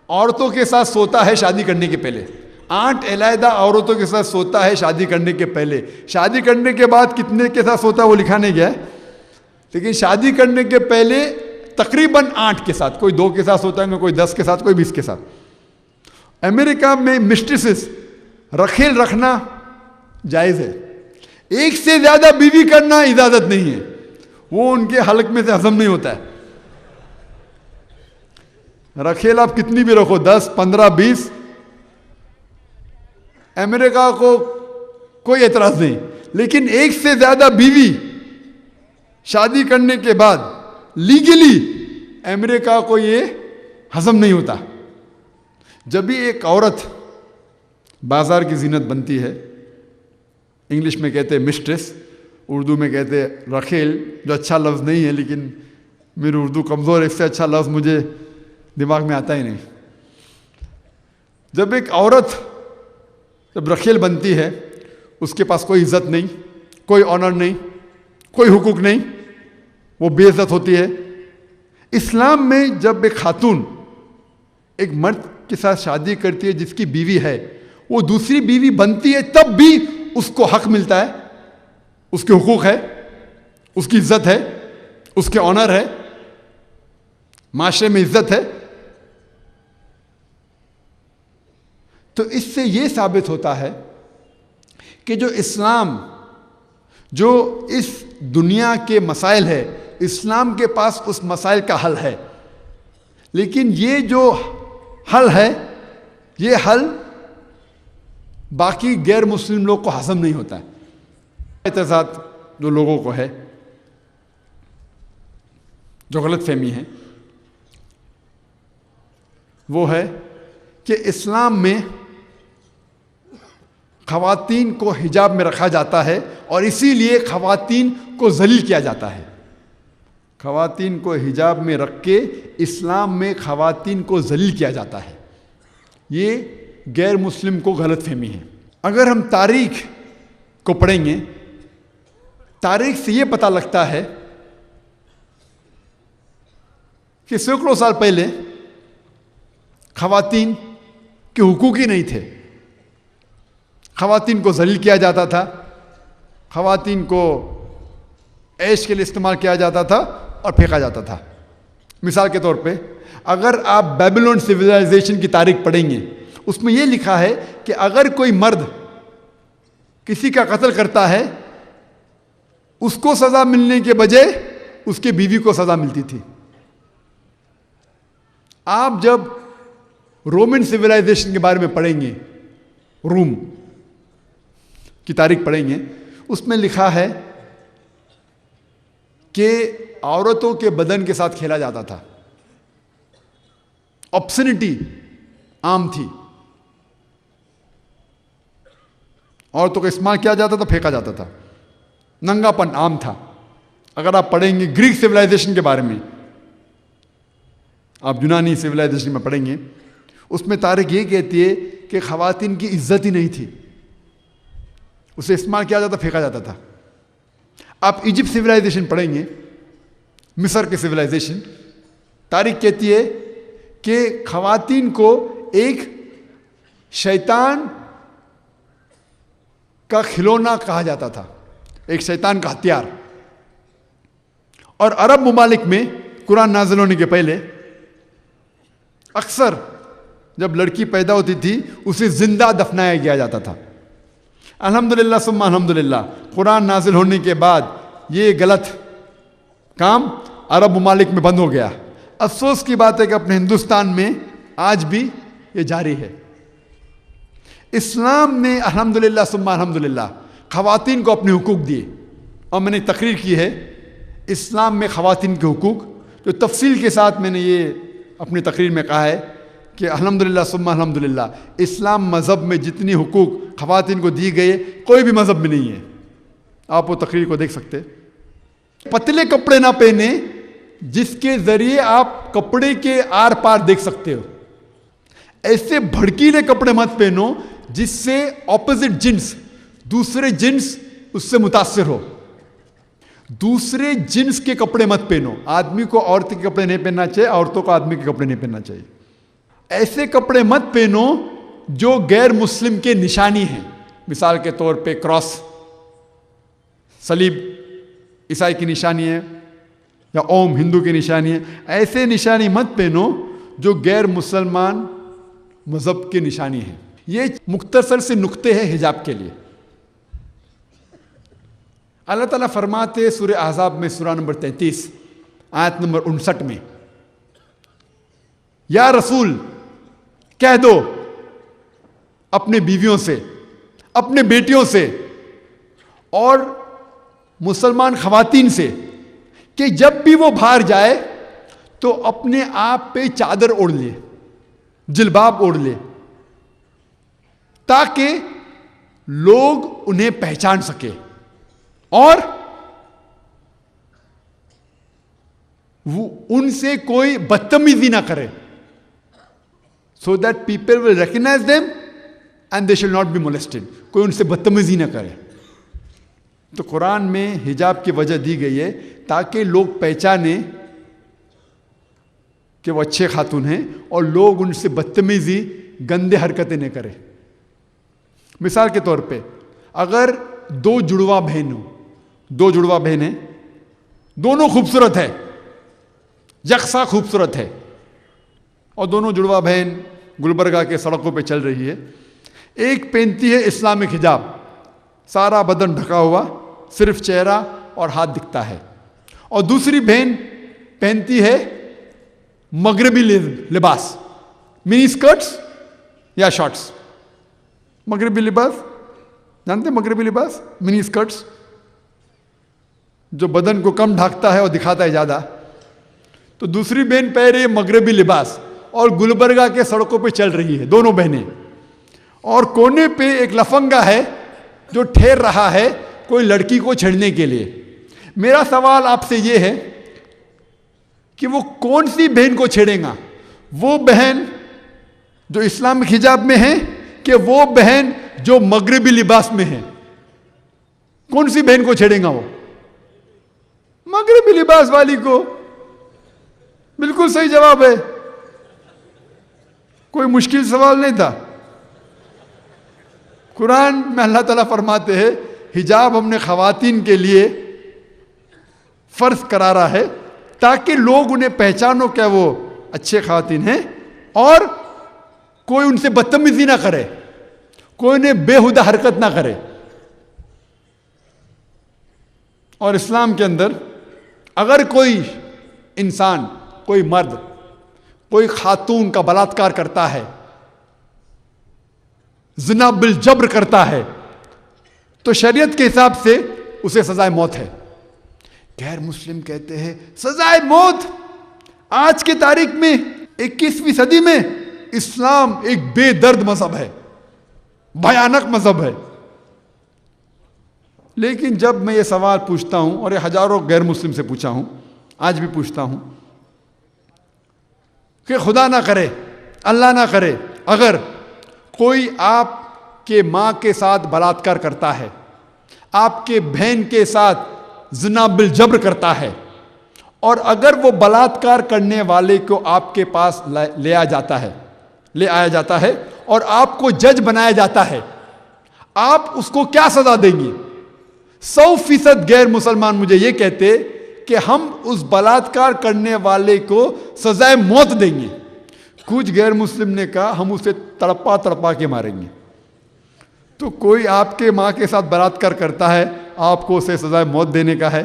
औरतों के साथ सोता है शादी करने के पहले। 8 अलहदा औरतों के साथ सोता है शादी करने के पहले। शादी करने के बाद कितने के साथ सोता है वो लिखा नहीं गया है, लेकिन शादी करने के पहले तकरीबन 8 के साथ, कोई 2 के साथ सोता है, कोई 10 के साथ, कोई 20 के साथ। अमेरिका में मिस्ट्रेसेस रखेल रखना जायज है, एक से ज्यादा बीवी करना इजाजत नहीं है, वो उनके हलक में से हजम नहीं होता है। रखेल आप कितनी भी रखो, 10, 15, 20, अमेरिका को कोई एतराज नहीं, लेकिन एक से ज्यादा बीवी शादी करने के बाद लीगली अमेरिका को ये हजम नहीं होता। जब भी एक औरत बाजार की जीनत बनती है, इंग्लिश में कहते हैं मिस्ट्रेस, उर्दू में कहते हैं रखेल, जो अच्छा लफ्ज़ नहीं है, लेकिन मेरी उर्दू कमज़ोर है, इससे अच्छा लफ्ज़ मुझे दिमाग में आता ही नहीं। जब एक औरत जब रखेल बनती है, उसके पास कोई इज्जत नहीं, कोई ऑनर नहीं, कोई हुकूक नहीं, वो बेइज्जत होती है। इस्लाम में जब एक खातून एक मर्द के साथ शादी करती है जिसकी बीवी है, वो दूसरी बीवी बनती है, तब भी उसको हक मिलता है, उसके हुकूक है, उसकी इज्जत है, उसके ऑनर है, माशरे में इज्जत है। तो इससे यह साबित होता है कि जो इस्लाम, जो इस दुनिया के मसाइल है, इस्लाम के पास उस मसाइल का हल है, लेकिन ये जो हल है, ये हल बाकी गैर मुस्लिम लोग को हजम नहीं होता है। एतजाद जो लोगों को है, जो गलत फहमी है, वो है कि इस्लाम में ख़वातीन को हिजाब में रखा जाता है और इसीलिए ख़वातीन को ज़लील किया जाता है। ख़वातीन को हिजाब में रख के इस्लाम में ख़वातीन को ज़लील किया जाता है। ये गैर मुस्लिम को गलत फहमी है। अगर हम तारीख़ को पढ़ेंगे, तारीख़ से ये पता लगता है कि सैकड़ों साल पहले ख़वातीन के हुकूक ही नहीं थे। ख़वातीन को ज़लील किया जाता था, ख़वातीन को ऐश के लिए इस्तेमाल किया जाता था और फेंका जाता था। मिसाल के तौर पे अगर आप बेबीलोन सिविलाइजेशन की तारीख पढ़ेंगे, उसमें यह लिखा है कि अगर कोई मर्द किसी का कत्ल करता है, उसको सज़ा मिलने के बजाय उसके बीवी को सज़ा मिलती थी। आप जब रोमन सिविलाइजेशन के बारे में पढ़ेंगे, रूम की तारीख पढ़ेंगे, उसमें लिखा है कि औरतों के बदन के साथ खेला जाता था, ऑब्सेनिटी आम थी, औरतों का इस्तेमाल किया जाता था, फेंका जाता था, नंगापन आम था। अगर आप पढ़ेंगे ग्रीक सिविलाइजेशन के बारे में, आप यूनानी सिविलाइजेशन में पढ़ेंगे, उसमें तारीख ये कहती है कि ख़वातीन की इज्जत ही नहीं थी, उसे इस्तेमाल किया जाता, फेंका जाता था। आप इजिप्ट सिविलाइजेशन पढ़ेंगे, मिस्र के सिविलाइजेशन, तारीख कहती है कि ख़वातीन को एक शैतान का खिलौना कहा जाता था, एक शैतान का हथियार। और अरब मुमालिक में कुरान नाज़िल होने के पहले अक्सर जब लड़की पैदा होती थी उसे जिंदा दफनाया गया जाता था। अल्हम्दुलिल्लाह सुम्मा अल्हम्दुलिल्लाह, कुरान नाजिल होने के बाद ये गलत काम अरब मुमालिक में बंद हो गया। अफसोस की बात है कि अपने हिंदुस्तान में आज भी ये जारी है। इस्लाम ने अल्हम्दुलिल्लाह सुम्मा अल्हम्दुलिल्लाह ख़वातीन को अपने हुकूक दिए, और मैंने तकरीर की है इस्लाम में ख़वातीन के हुकूक, जो तफसील के साथ मैंने ये अपनी तकरीर में कहा है कि अल्हम्दुलिल्लाह सुम्मा अल्हम्दुलिल्लाह इस्लाम मज़हब में जितनी हुकूक ख़वातीन को दी गई कोई भी मज़हब में नहीं है। आप वो तकरीर को देख सकते। पतले कपड़े ना पहने जिसके ज़रिए आप कपड़े के आर पार देख सकते हो। ऐसे भड़कीले कपड़े मत पहनो जिससे ऑपोजिट जिन्स, दूसरे जिन्स उससे मुतासिर हो। दूसरे जिन्स के कपड़े मत पहनो। आदमी को औरत के कपड़े नहीं पहनना चाहिए, औरतों को आदमी के कपड़े नहीं पहनना चाहिए। ऐसे कपड़े मत पहनो जो गैर मुस्लिम के निशानी हैं। मिसाल के तौर पे क्रॉस, सलीब ईसाई की निशानी है, या ओम हिंदू की निशानी है। ऐसे निशानी मत पहनो जो गैर मुसलमान मजहब की निशानी है। ये मुख्तसर से नुक्ते हैं हिजाब के लिए। अल्लाह ताला फरमाते सूरह अहज़ाब में सूरा नंबर 33 आयत नंबर 59 में, या रसूल कह दो अपने बीवियों से, अपने बेटियों से और मुसलमान खवातीन से कि जब भी वो बाहर जाए तो अपने आप पे चादर ओढ़ ले, जिल्बाब ओढ़ ले, ताकि लोग उन्हें पहचान सके और वो उनसे कोई बदतमीजी ना करे, so that people will recognise them and they should not be molested. कोई उनसे बदतमीजी ना करे। तो कुरान में हिजाब की वजह दी गई है ताकि लोग पहचाने कि वो अच्छे खातून हैं और लोग उनसे बदतमीजी, गंदे हरकतें नहीं करें। मिसाल के तौर पे अगर दो जुड़वा बहन हो, दो जुड़वा बहन है, दोनों खूबसूरत है, यकसा खूबसूरत है, और दोनों जुड़वा बहन गुलबर्गा के सड़कों पे चल रही है। एक पहनती है इस्लामिक हिजाब, सारा बदन ढका हुआ, सिर्फ चेहरा और हाथ दिखता है, और दूसरी बहन पहनती है मगरबी लिबास, मिनी स्कर्ट्स या शॉर्ट्स। मगरबी लिबास जानते हैं? मगरबी लिबास, मिनी स्कर्ट्स, जो बदन को कम ढकता है और दिखाता है ज्यादा। तो दूसरी बहन पहन रही है मगरबी लिबास और गुलबर्गा के सड़कों पे चल रही है, दोनों बहनें, और कोने पे एक लफंगा है जो ठहर रहा है कोई लड़की को छेड़ने के लिए। मेरा सवाल आपसे यह है कि वो कौन सी बहन को छेड़ेगा? वो बहन जो इस्लामिक हिजाब में है कि वो बहन जो मगरबी लिबास में है? कौन सी बहन को छेड़ेगा वो? मगरबी लिबास वाली को। बिल्कुल सही जवाब है, कोई मुश्किल सवाल नहीं था। कुरान में अल्लाह ताला फरमाते हैं हिजाब हमने खवातीन के लिए फर्ज करारा है ताकि लोग उन्हें पहचानो क्या वो अच्छे खवातीन हैं और कोई उनसे बदतमीजी ना करे, कोई उन्हें बेहुदा हरकत ना करे। और इस्लाम के अंदर अगर कोई इंसान, कोई मर्द, कोई खातून का बलात्कार करता है, जिना बिल जब्र करता है, तो शरीयत के हिसाब से उसे सजाए मौत है। गैर मुस्लिम कहते हैं सजाए मौत। आज की तारीख में 21वीं सदी में इस्लाम एक बेदर्द मजहब है, भयानक मजहब है। लेकिन जब मैं ये सवाल पूछता हूं, और ये हजारों गैर मुस्लिम से पूछा हूं, आज भी पूछता हूं कि खुदा ना करे, अल्लाह ना करे, अगर कोई आपके मां के साथ बलात्कार करता है, आपके बहन के साथ जिना बिल जब्र करता है, और अगर वो बलात्कार करने वाले को आपके पास ले आया जाता है और आपको जज बनाया जाता है, आप उसको क्या सजा देंगे? 100% गैर मुसलमान मुझे ये कहते कि हम उस बलात्कार करने वाले को सजाए मौत देंगे। कुछ गैर मुस्लिम ने कहा हम उसे तड़पा तड़पा के मारेंगे। तो कोई आपके मां के साथ बलात्कार करता है, आपको उसे सजाए मौत देने का है।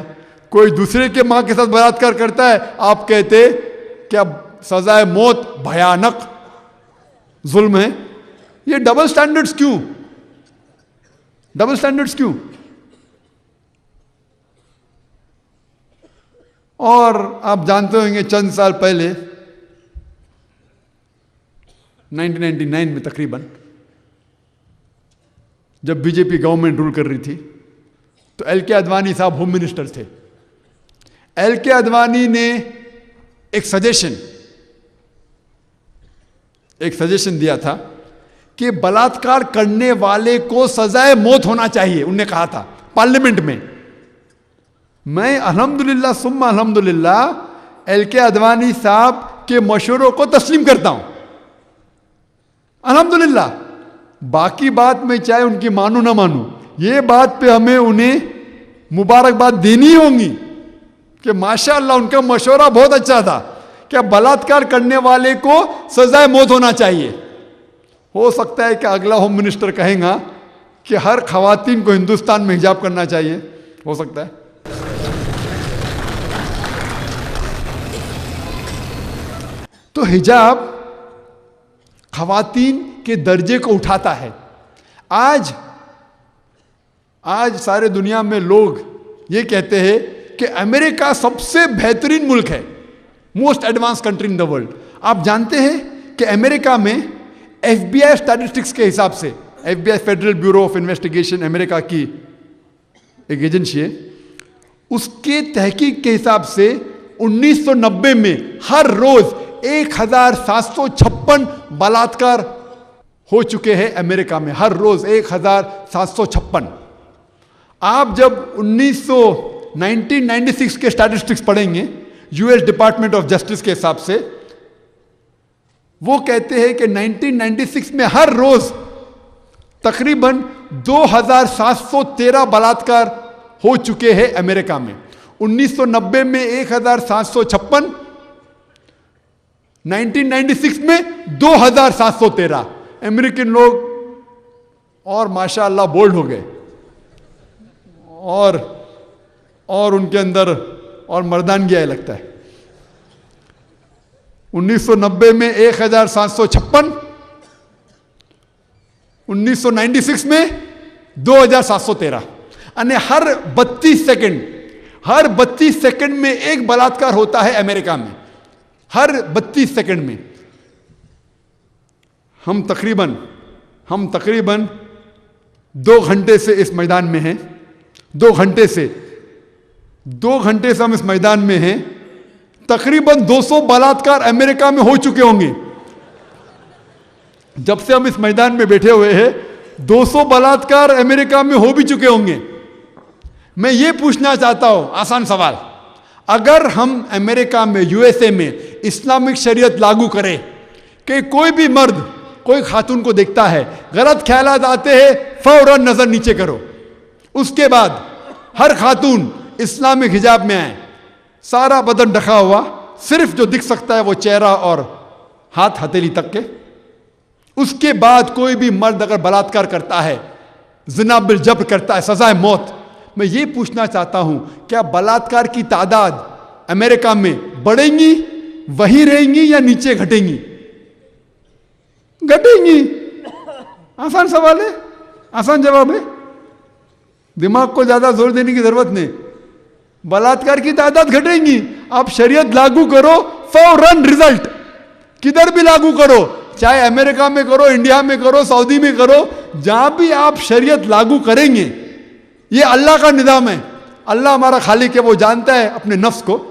कोई दूसरे के मां के साथ बलात्कार करता है, आप कहते क्या सजाए मौत भयानक जुल्म है। ये डबल स्टैंडर्ड्स क्यों? डबल स्टैंडर्ड्स क्यों? और आप जानते होंगे चंद साल पहले 1999 में तकरीबन जब बीजेपी गवर्नमेंट रूल कर रही थी तो एल.के. आडवाणी साहब होम मिनिस्टर थे। एल.के. आडवाणी ने एक सजेशन दिया था कि बलात्कार करने वाले को सजाए मौत होना चाहिए। उन्होंने कहा था पार्लियामेंट में, मैं अल्हम्दुलिल्लाह सुम्मा अल्हम्दुलिल्लाह एल के अडवाणी साहब के मशवरों को तस्लीम करता हूं, अल्हम्दुलिल्लाह। बाकी बात मैं चाहे उनकी मानू ना मानू, ये बात पे हमें उन्हें मुबारकबाद देनी होगी कि माशाअल्लाह उनका मशवरा बहुत अच्छा था। क्या बलात्कार करने वाले को सजाए मौत होना चाहिए। हो सकता है कि अगला होम मिनिस्टर कहेगा कि हर खवातीन को हिंदुस्तान में हिजाब करना चाहिए, हो सकता है। तो हिजाब खवातीन के दर्जे को उठाता है। आज सारे दुनिया में लोग ये कहते हैं कि अमेरिका सबसे बेहतरीन मुल्क है, most advance country in the world. आप जानते हैं कि अमेरिका में FBI स्टैटिस्टिक्स के हिसाब से, FBI federal bureau of investigation America की एक एजेंसी है, उसके तहकीक के हिसाब से 1990 में हर रोज 1756 बलात्कार हो चुके हैं अमेरिका में, हर रोज 1756। आप जब 1996 के स्टैटिस्टिक्स पढ़ेंगे US डिपार्टमेंट ऑफ जस्टिस के हिसाब से, वो कहते हैं कि 1996 में हर रोज तकरीबन 2713 बलात्कार हो चुके हैं अमेरिका में। 1990 में 1756, 1996 में 2713। अमेरिकन लोग और माशाअल्लाह बोल्ड हो गए और उनके अंदर और मर्दानगी आए लगता है। 1990 में 1756, 1996 में 2713, यानी हर 32 सेकंड में एक बलात्कार होता है अमेरिका में, हर 32 सेकंड में। हम तकरीबन 2 घंटे से इस मैदान में हैं, 2 घंटे से हम इस मैदान में हैं। तकरीबन 200 बलात्कार अमेरिका में हो चुके होंगे। जब से हम इस मैदान में बैठे हुए हैं 200 बलात्कार अमेरिका में हो भी चुके होंगे। मैं ये पूछना चाहता हूं, आसान सवाल, अगर हम अमेरिका में, USA में इस्लामिक शरीयत लागू करें कि कोई भी मर्द कोई खातून को देखता है, गलत ख्यालात आते हैं, फौरन नजर नीचे करो। उसके बाद हर खातून इस्लामिक हिजाब में आए, सारा बदन ढका हुआ, सिर्फ जो दिख सकता है वो चेहरा और हाथ हथेली तक के। उसके बाद कोई भी मर्द अगर बलात्कार करता है, जिना बिल जब्र करता है, सजाए मौत। मैं ये पूछना चाहता हूं, क्या बलात्कार की तादाद अमेरिका में बढ़ेंगी, वही रहेंगी या नीचे घटेंगी? घटेंगी। आसान सवाल है, आसान जवाब है, दिमाग को ज्यादा जोर देने की जरूरत नहीं। बलात्कार की तादाद घटेंगी। आप शरीयत लागू करो, फौरन रिजल्ट। किधर भी लागू करो, चाहे अमेरिका में करो, इंडिया में करो, सऊदी में करो, जहां भी आप शरीयत लागू करेंगे, ये अल्लाह का निजाम है। अल्लाह हमारा खालिक है, वो जानता है अपने नफ्स को।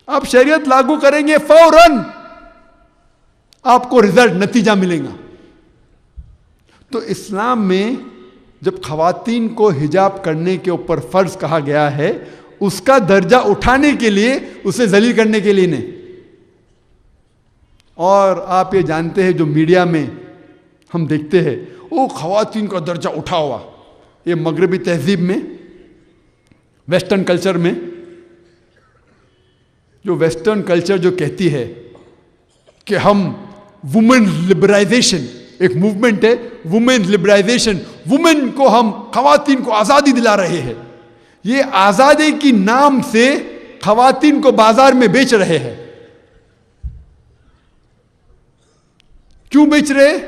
आप शरीयत लागू करेंगे, फौरन आपको रिजल्ट, नतीजा मिलेगा। तो इस्लाम में जब खवातीन को हिजाब करने के ऊपर फर्ज कहा गया है, उसका दर्जा उठाने के लिए, उसे जलील करने के लिए नहीं। और आप ये जानते हैं, जो मीडिया में हम देखते हैं, वो खवातीन का दर्जा उठा हुआ, ये मगरबी तहजीब में, वेस्टर्न कल्चर में, जो वेस्टर्न कल्चर जो कहती है कि हम वुमेन लिबराइजेशन, एक मूवमेंट है वुमेन लिबराइजेशन, वुमेन को हम, खवातीन को आज़ादी दिला रहे हैं। ये आज़ादी की नाम से खवातीन को बाजार में बेच रहे हैं। क्यों बेच रहे?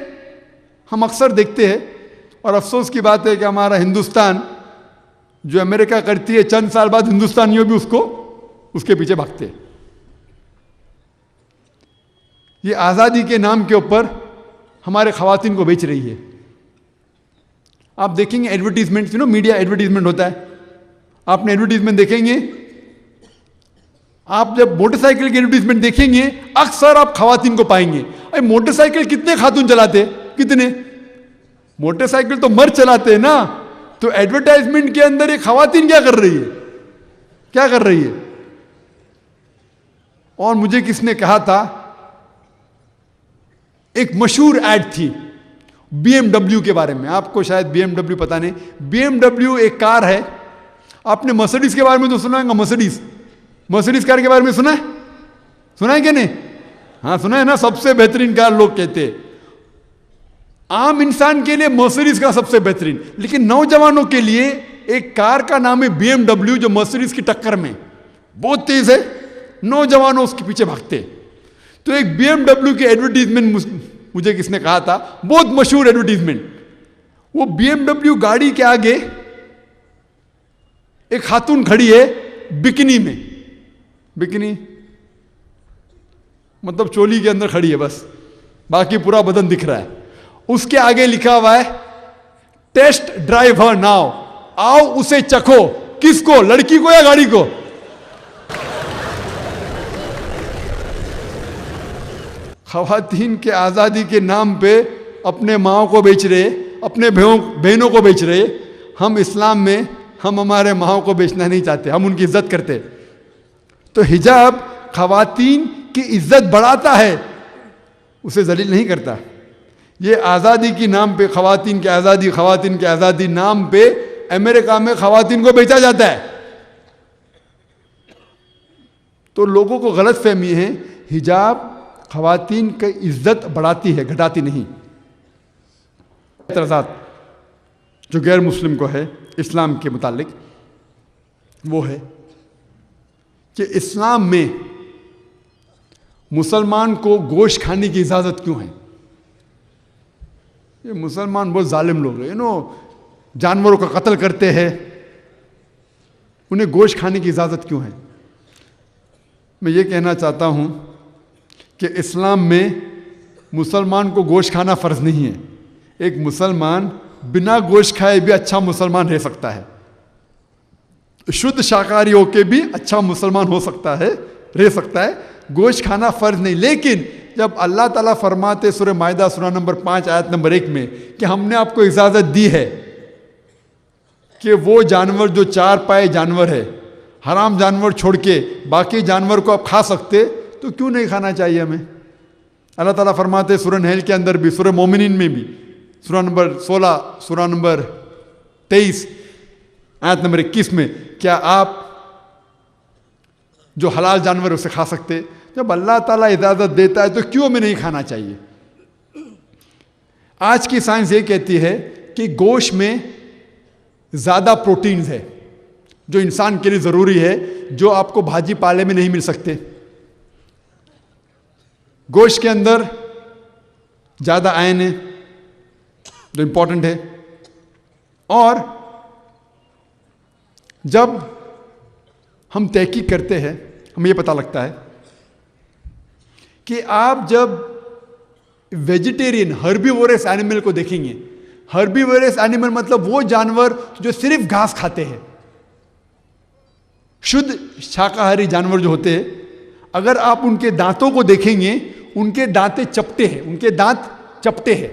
हम अक्सर देखते हैं, और अफसोस की बात है कि हमारा हिंदुस्तान, जो अमेरिका करती है, चंद साल बाद हिंदुस्तानियों भी उसके पीछे भागते हैं। ये आज़ादी के नाम के ऊपर हमारे खवातीन को बेच रही है। आप देखेंगे एडवर्टीजमेंट, मीडिया एडवर्टीजमेंट होता है, आपने एडवर्टीजमेंट देखेंगे, आप जब मोटरसाइकिल की एडवर्टीजमेंट देखेंगे, अक्सर आप खवातीन को पाएंगे। अरे मोटरसाइकिल कितने खातून चलाते, कितने? मोटरसाइकिल तो मर्द चलाते हैं ना, तो एडवर्टाइजमेंट के अंदर ये खवातीन क्या कर रही है? क्या कर रही है? और मुझे किसने कहा था, एक मशहूर एड थी BMW के बारे में, आपको शायद BMW पता नहीं, BMW एक कार है। आपने मर्सिडीज के बारे में तो सुना है, मर्सिडीज कार के बारे में सुना है कि नहीं? हाँ सुना है ना, सबसे बेहतरीन कार लोग कहते हैं। आम इंसान के लिए मर्सिडीज का सबसे बेहतरीन, लेकिन नौजवानों के लिए एक कार का नाम है BMW, जो मर्सिडीज की टक्कर में बहुत तेज है, नौजवानों उसके पीछे भागते। तो एक BMW की एडवर्टीजमेंट मुझे किसने कहा था, बहुत मशहूर एडवर्टीजमेंट। वो BMW गाड़ी के आगे एक खातून खड़ी है बिकिनी में, बिकिनी मतलब चोली के अंदर खड़ी है बस, बाकी पूरा बदन दिख रहा है। उसके आगे लिखा हुआ है टेस्ट ड्राइव हर नाउ, आओ उसे चखो। किसको? लड़की को या गाड़ी को? खवातीन के आजादी के नाम पे अपने माओ को बेच रहे, अपने बहनों को बेच रहे। हम इस्लाम में हम हमारे माओ को बेचना नहीं चाहते, हम उनकी इज्जत करते। तो हिजाब खवातीन की इज्जत बढ़ाता है, उसे जलील नहीं करता। ये आज़ादी की नाम पे खवातीन की आज़ादी नाम पे अमेरिका में खवातीन को बेचा जाता है। तो लोगों को गलत फहमी है, हिजाब खवातीन की इज्जत बढ़ाती है, घटाती नहीं। एतराज़ात जो गैर मुस्लिम को है इस्लाम के मुतालिक, वो है कि इस्लाम में मुसलमान को गोश्त खाने की इजाज़त क्यों है? ये मुसलमान बहुत जालिम लोग हैं, जानवरों का कत्ल करते हैं, उन्हें गोश्त खाने की इजाज़त क्यों है? मैं ये कहना चाहता हूँ कि इस्लाम में मुसलमान को गोश्त खाना फ़र्ज़ नहीं है। एक मुसलमान बिना गोश्त खाए भी अच्छा मुसलमान रह सकता है, शुद्ध शाकाहारी होकर भी अच्छा मुसलमान हो सकता है, रह सकता है। गोश्त खाना फ़र्ज़ नहीं। लेकिन जब अल्लाह ताला फरमाते सूरह माइदा सूरह नंबर 5 आयत नंबर 1 में कि हमने आपको इजाज़त दी है कि वो जानवर जो 4 पाए जानवर है, हराम जानवर छोड़ के बाकी जानवर को आप खा सकते, तो क्यों नहीं खाना चाहिए हमें? अल्लाह ताला फरमाते सूरह नहल के अंदर भी, सूरह मोमिनीन में भी, सूरह नंबर 16 सूरह नंबर 23 आयत नंबर 21 में, क्या आप जो हलाल जानवर उसे खा सकते? जब अल्लाह ताला इजाज़त देता है तो क्यों हमें नहीं खाना चाहिए? आज की साइंस ये कहती है कि गोश्त में ज़्यादा प्रोटीन्स है जो इंसान के लिए ज़रूरी है, जो आपको भाजी पाले में नहीं मिल सकते। गोश्त के अंदर ज़्यादा आयरन है जो इंपॉर्टेंट है। और जब हम तहकीक करते हैं हमें यह पता लगता है कि आप जब वेजिटेरियन हर्बीवोरस एनिमल को देखेंगे, हर्बीवोरस एनिमल मतलब वो जानवर जो सिर्फ घास खाते हैं, शुद्ध शाकाहारी जानवर जो होते हैं, अगर आप उनके दांतों को देखेंगे, उनके दांतें चपटे हैं, उनके दांत चपटे हैं।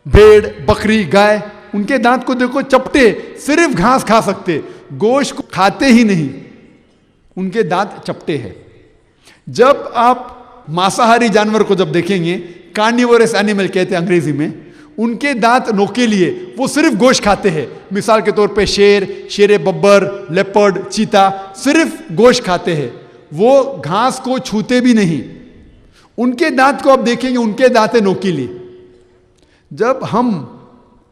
भेड़, बकरी, गाय, उनके दांत को देखो चपटे, सिर्फ घास खा सकते, गोश्त को खाते ही नहीं, उनके दांत चपटे हैं। जब आप मांसाहारी जानवर को जब देखेंगे, कार्निवोरस एनिमल कहते हैं अंग्रेजी में, उनके दांत नोकीले, वो सिर्फ गोश्त खाते हैं। मिसाल के तौर पे शेर बब्बर, लेपर्ड, चीता सिर्फ गोश्त खाते हैं, वो घास को छूते भी नहीं। उनके दांत को आप देखेंगे, उनके दांत नोकीले। जब हम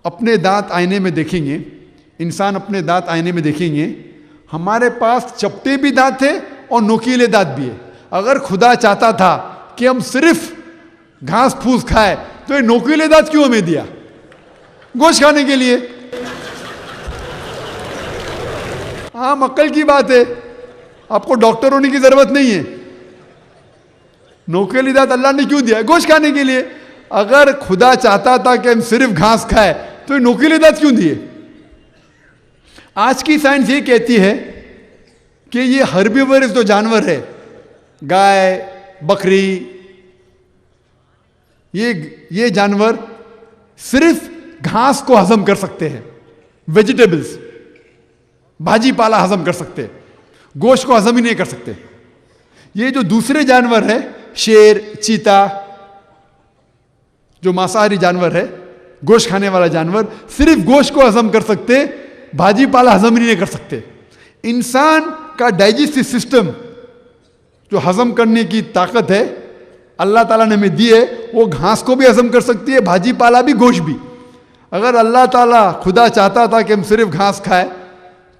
अपने दांत आईने में देखेंगे, इंसान अपने दांत आईने में देखेंगे, हमारे पास चपटे भी दांत है और नोकीले दांत भी है। अगर खुदा चाहता था कि हम सिर्फ घास फूस खाए, तो ये नोकीले दांत क्यों हमें दिया? गोश्त खाने के लिए। आम अक्ल की बात है, आपको डॉक्टर होने की जरूरत नहीं है। नोकीले दांत अल्लाह ने क्यों दिया? गोश्त खाने के लिए। अगर खुदा चाहता था कि हम सिर्फ घास खाए, तो ये नोकीले दांत क्यों दिए? आज की साइंस ये कहती है कि ये हर्बीवोरस जो जानवर है, गाय, बकरी, ये जानवर सिर्फ घास को हजम कर सकते हैं, वेजिटेबल्स, भाजी पाला हजम कर सकते हैं। गोश्त को हजम ही नहीं कर सकते। ये जो दूसरे जानवर है, शेर, चीता, जो मांसाहारी जानवर है, गोश्त खाने वाला जानवर, सिर्फ गोश्त को हजम कर सकते, भाजी पाला हजम ही नहीं कर सकते। इंसान का डाइजेस्टिव सिस्टम, जो हजम करने की ताकत है अल्लाह ताला ने हमें दी है, वो घास को भी हजम कर सकती है, भाजी पाला भी, गोश्त भी। अगर अल्लाह ताला खुदा चाहता था कि हम सिर्फ घास खाए,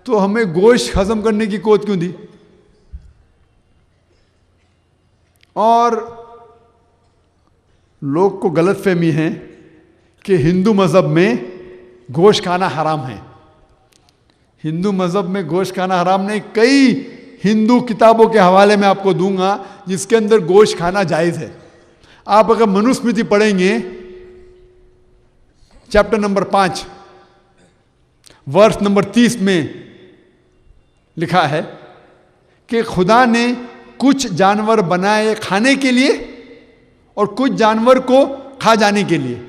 तो हमें गोश्त हजम करने की कोत क्यों दी? और लोग को गलतफहमी है कि हिंदू मज़हब में गोश्त खाना हराम है। हिंदू मज़हब में गोश्त खाना हराम नहीं। कई हिंदू किताबों के हवाले में आपको दूंगा जिसके अंदर गोश्त खाना जायज़ है। आप अगर मनुस्मृति पढ़ेंगे, चैप्टर नंबर 5 वर्ष नंबर 30 में लिखा है कि खुदा ने कुछ जानवर बनाए खाने के लिए और कुछ जानवर को खा जाने के लिए।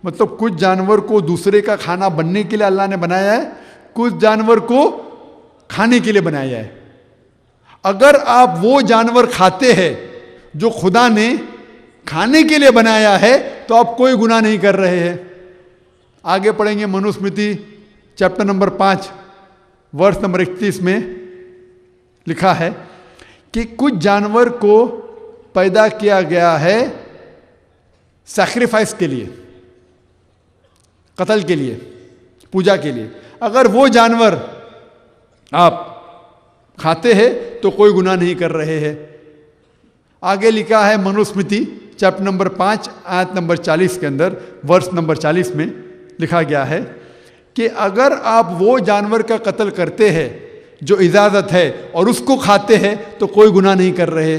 मतलब कुछ जानवर को दूसरे का खाना बनने के लिए अल्लाह ने बनाया है, कुछ जानवर को खाने के लिए बनाया है। अगर आप वो जानवर खाते हैं जो खुदा ने खाने के लिए बनाया है, तो आप कोई गुनाह नहीं कर रहे हैं। आगे पढ़ेंगे मनुस्मृति चैप्टर नंबर 5 वर्ष नंबर 31 में लिखा है कि कुछ जानवर को पैदा किया गया है सैक्रिफाइस के लिए, कत्ल के लिए, पूजा के लिए। अगर वो जानवर आप खाते हैं तो कोई गुनाह नहीं कर रहे हैं। आगे लिखा है मनुस्मृति चैप्टर नंबर 5 आयत नंबर 40 के अंदर, वर्ष नंबर 40 में लिखा गया है कि अगर आप वो जानवर का कत्ल करते हैं जो इजाज़त है और उसको खाते हैं तो कोई गुनाह नहीं कर रहे।